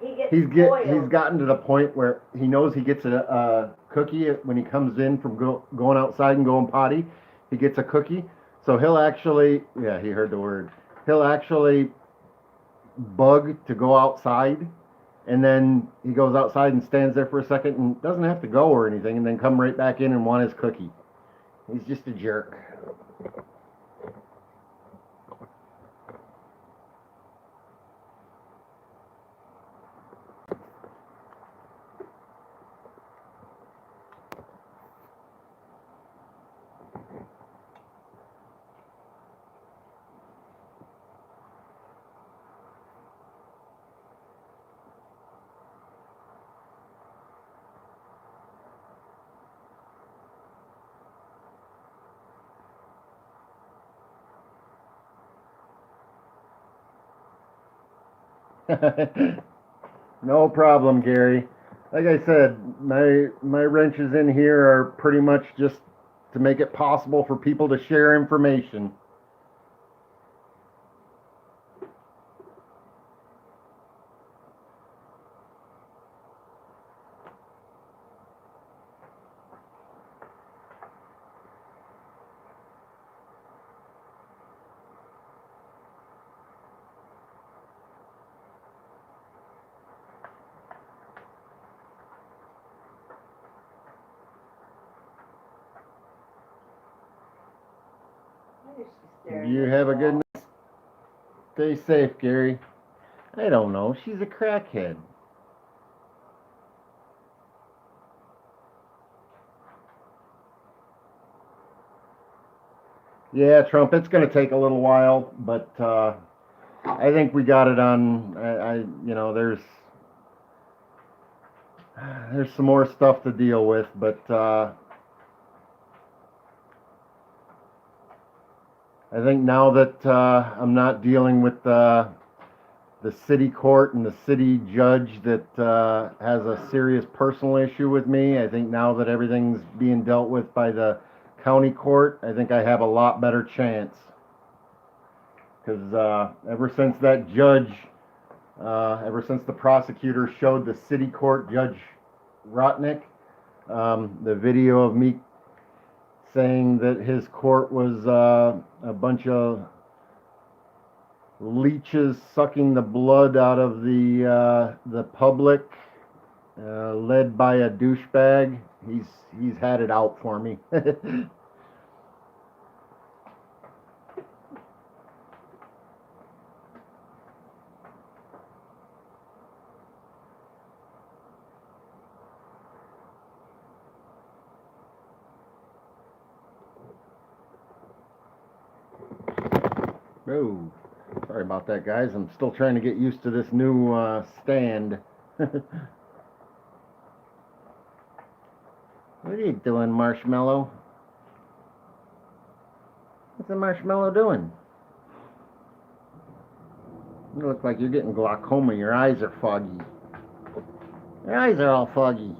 He's He's gotten to the point where he knows he gets a cookie when he comes in from going outside and going potty. He gets a cookie, so he'll actually, yeah, he heard the word. He'll actually bug to go outside, and then he goes outside and stands there for a second and doesn't have to go or anything, and then come right back in and want his cookie. He's just a jerk. No problem, Gary. Like I said, my wrenches in here are pretty much just to make it possible for people to share information. You have a good night. Stay safe, Gary. I don't know. She's a crackhead. Yeah, Trump, it's going to take a little while, but I think we got it on. There's some more stuff to deal with, but I think now that I'm not dealing with the city court and the city judge that has a serious personal issue with me, I think now that everything's being dealt with by the county court, I think I have a lot better chance. Because ever since that judge, ever since the prosecutor showed the city court Judge Rotnick the video of me saying that his court was a bunch of leeches sucking the blood out of the public, led by a douchebag. He's had it out for me. Oh, sorry about that, guys. I'm still trying to get used to this new stand. What are you doing, Marshmallow? What's the marshmallow doing? You look like you're getting glaucoma. Your eyes are foggy. Your eyes are all foggy.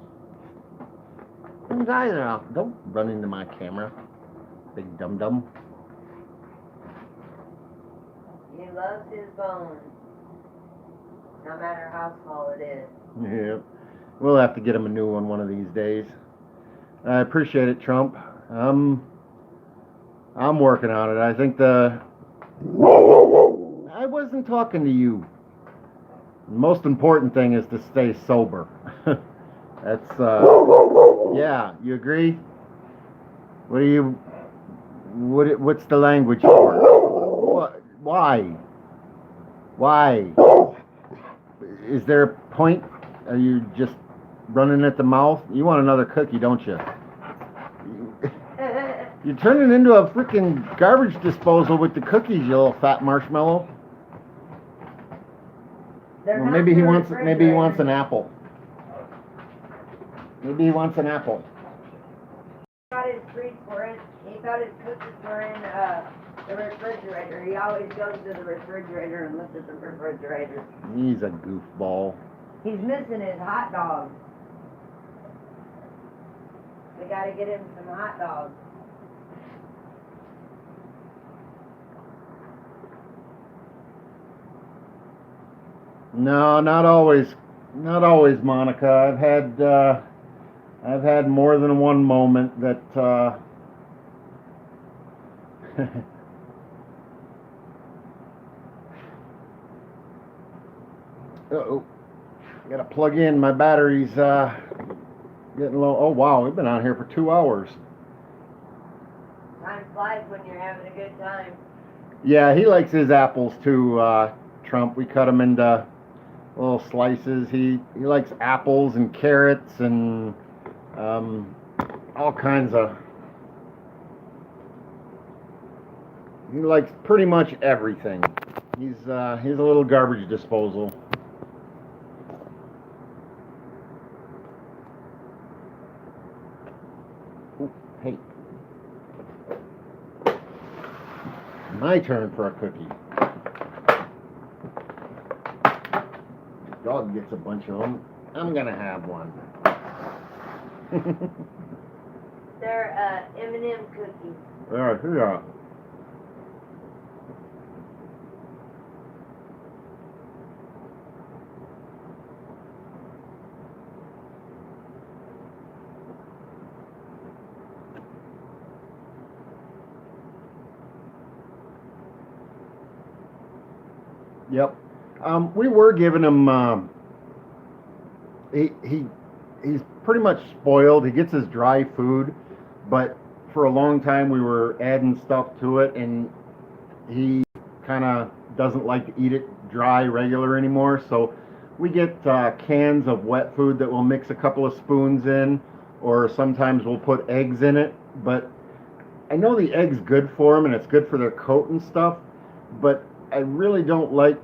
His eyes are all... Don't run into my camera, big dum-dum. He loves his bones, no matter how small it is. Yeah, we'll have to get him a new one of these days. I appreciate it, Trump. I'm working on it. I think I wasn't talking to you. The most important thing is to stay sober. That's yeah. You agree? What's the language for? What? Why? Is there a point? Are you just running at the mouth? You want another cookie, don't you? You're turning into a freaking garbage disposal with the cookies, you little fat marshmallow. They're Well, not maybe he for wants an refrigerator. apple. Maybe he wants an apple. He thought his treats were in, he thought his cookies were in, the refrigerator. He always goes to the refrigerator and looks at the refrigerator. He's a goofball. He's missing his hot dogs. We gotta get him some hot dogs. No, not always. Not always, Monica. I've had more than one moment that, uh-oh. I gotta plug in. My battery's, getting low. Oh, wow. We've been on here for 2 hours. Time flies when you're having a good time. Yeah, he likes his apples too, Trump. We cut them into little slices. He likes apples and carrots and all kinds of. He likes pretty much everything. He's a little garbage disposal. Ooh, hey, my turn for a cookie. Dog gets a bunch of them. I'm gonna have one. They're M&M cookies. Yeah. Yep. We were giving him. He's pretty much spoiled. He gets his dry food, but for a long time we were adding stuff to it, and he kind of doesn't like to eat it dry regular anymore. So we get cans of wet food that we'll mix a couple of spoons in, or sometimes we'll put eggs in it. But I know the egg's good for them and it's good for their coat and stuff, but I really don't like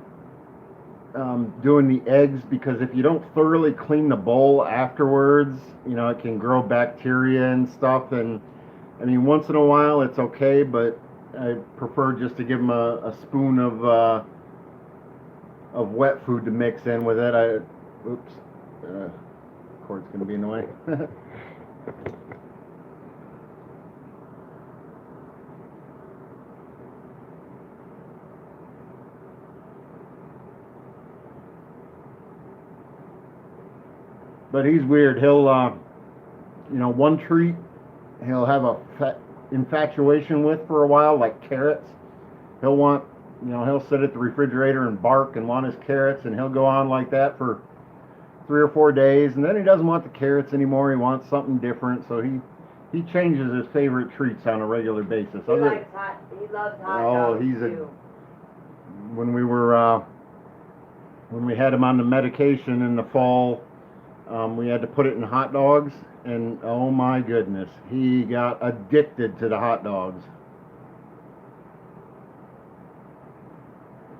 doing the eggs, because if you don't thoroughly clean the bowl afterwards, it can grow bacteria and stuff. And I mean, once in a while it's okay, but I prefer just to give them a spoon of wet food to mix in with it. Oops, cord's gonna be in the way. But he's weird. He'll, one treat he'll have a infatuation with for a while, like carrots. He'll want, he'll sit at the refrigerator and bark and want his carrots, and he'll go on like that for 3 or 4 days, and then he doesn't want the carrots anymore. He wants something different, so he changes his favorite treats on a regular basis. He loves hot dogs too. When we had him on the medication in the fall, we had to put it in hot dogs, and oh my goodness, he got addicted to the hot dogs.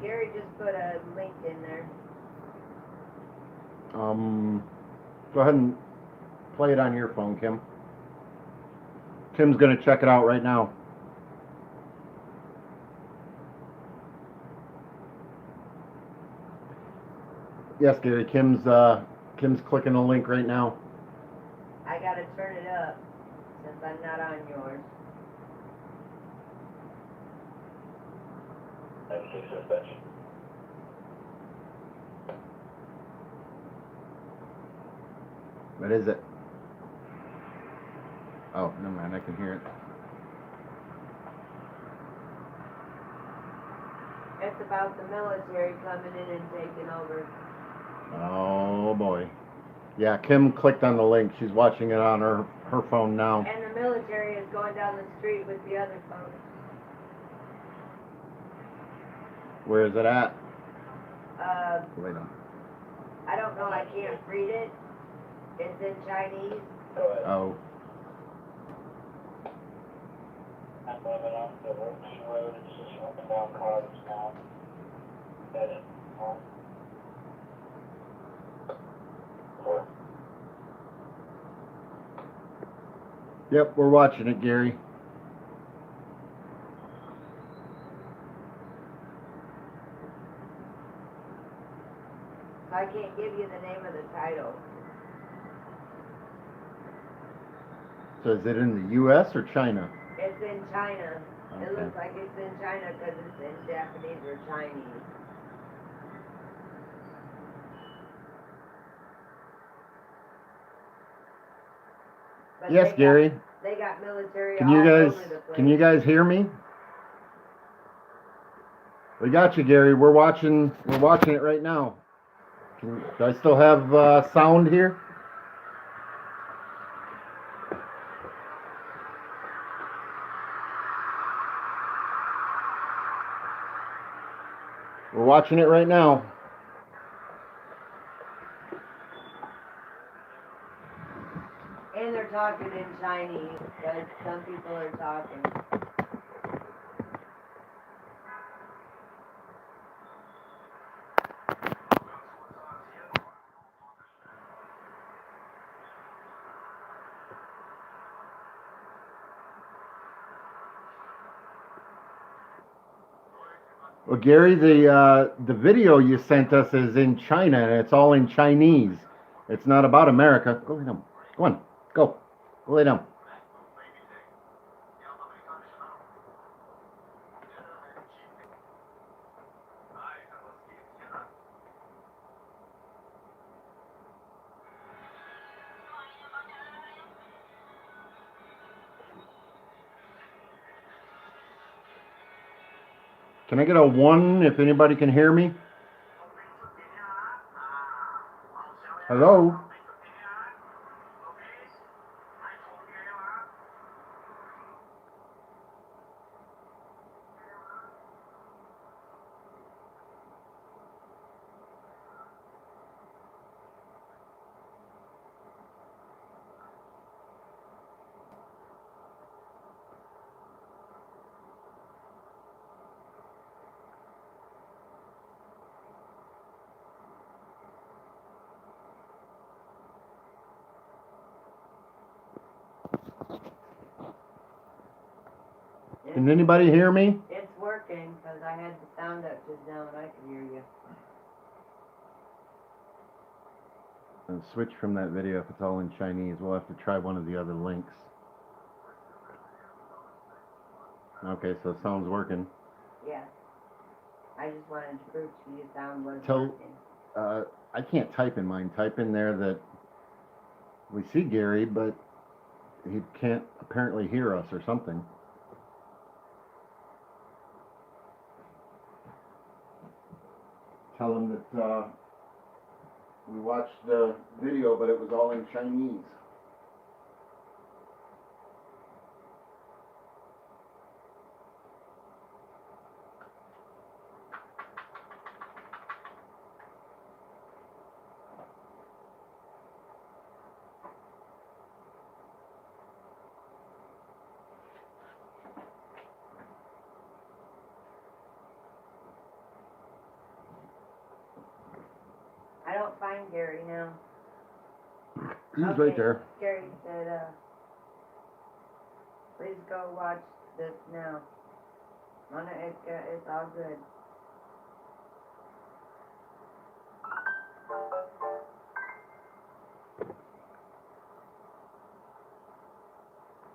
Gary just put a link in there. Go ahead and play it on your phone, Kim. Kim's gonna check it out right now. Yes, Gary, Kim's clicking the link right now. I gotta turn it up since I'm not on yours. What is it? Oh, never mind, I can hear it. It's about the military coming in and taking over. Oh boy. Yeah, Kim clicked on the link. She's watching it on her phone now. And the military is going down the street with the other phone. Where is it at? Wait on. I don't know, I can't read it. It's in Chinese. Oh. I'm moving on the main road, it's just up and down cars now. Headed home. Yep, we're watching it, Gary. I can't give you the name of the title. So is it in the U.S. or China? It's in China. It Okay. looks like it's in China because it's in Japanese or Chinese. But Yes, Gary. They got military Can all you guys over the place. can you guys hear me? We got you, Gary. We're watching it right now. Do I still have sound here? We're watching it right now. And they're talking in Chinese, because some people are talking. Well, Gary, the video you sent us is in China, and it's all in Chinese. It's not about America. Go lay down. Go on. Go. Go lay down. Can I get a 1 if anybody can hear me? Hello? Can anybody hear me? It's working, because I had the sound up just now and I can hear you. And switch from that video if it's all in Chinese. We'll have to try one of the other links. Okay, so sound's working. Yeah. I just wanted to prove to you sound was Tell- working. I can't type in mine. Type in there that we see Gary, but he can't apparently hear us or something. Tell him that we watched the video, but it was all in Chinese. I don't find Gary now. He's Okay, right there. Gary said, please go watch this now. Mona, it's all good.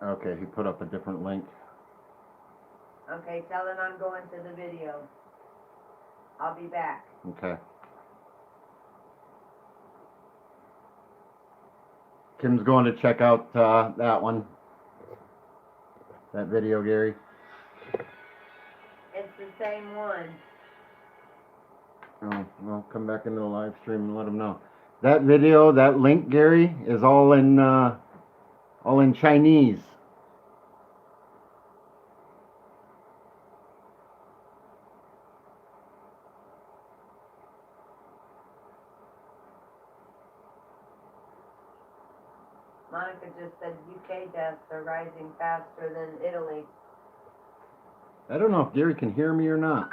Okay, he put up a different link. Okay, tell him I'm going to the video. I'll be back. Okay. Kim's going to check out that one. That video, Gary. It's the same one. Oh, well, come back into the live stream and let him know. That video, that link, Gary, is all in Chinese. Monica just said UK deaths are rising faster than Italy. I don't know if Gary can hear me or not.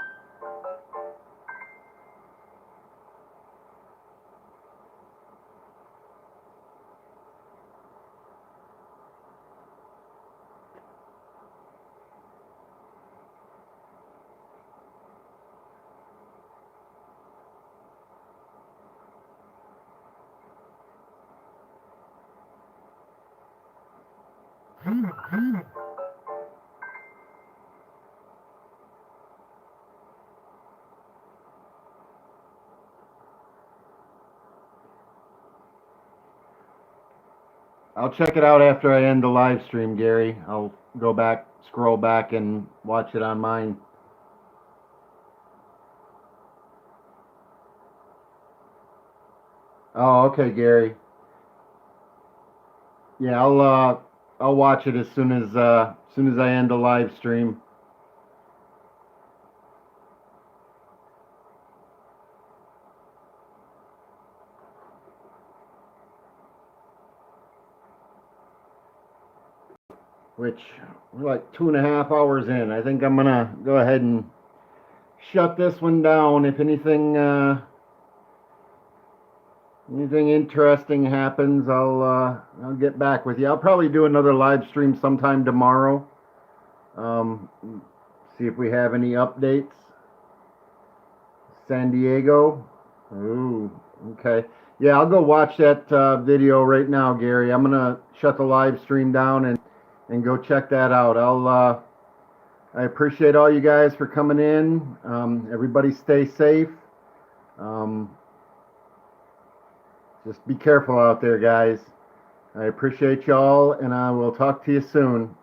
I'll check it out after I end the live stream, Gary. I'll go back, scroll back, and watch it on mine. Oh, okay, Gary. Yeah, I'll watch it as soon as I end the live stream. Which we're like 2.5 hours in. I think I'm gonna go ahead and shut this one down. If anything interesting happens, I'll get back with you. I'll probably do another live stream sometime tomorrow. See if we have any updates. San Diego. Ooh, okay. Yeah, I'll go watch that video right now, Gary. I'm gonna shut the live stream down and go check that out. I appreciate all you guys for coming in. Everybody stay safe. Just be careful out there, guys. I appreciate y'all, and I will talk to you soon.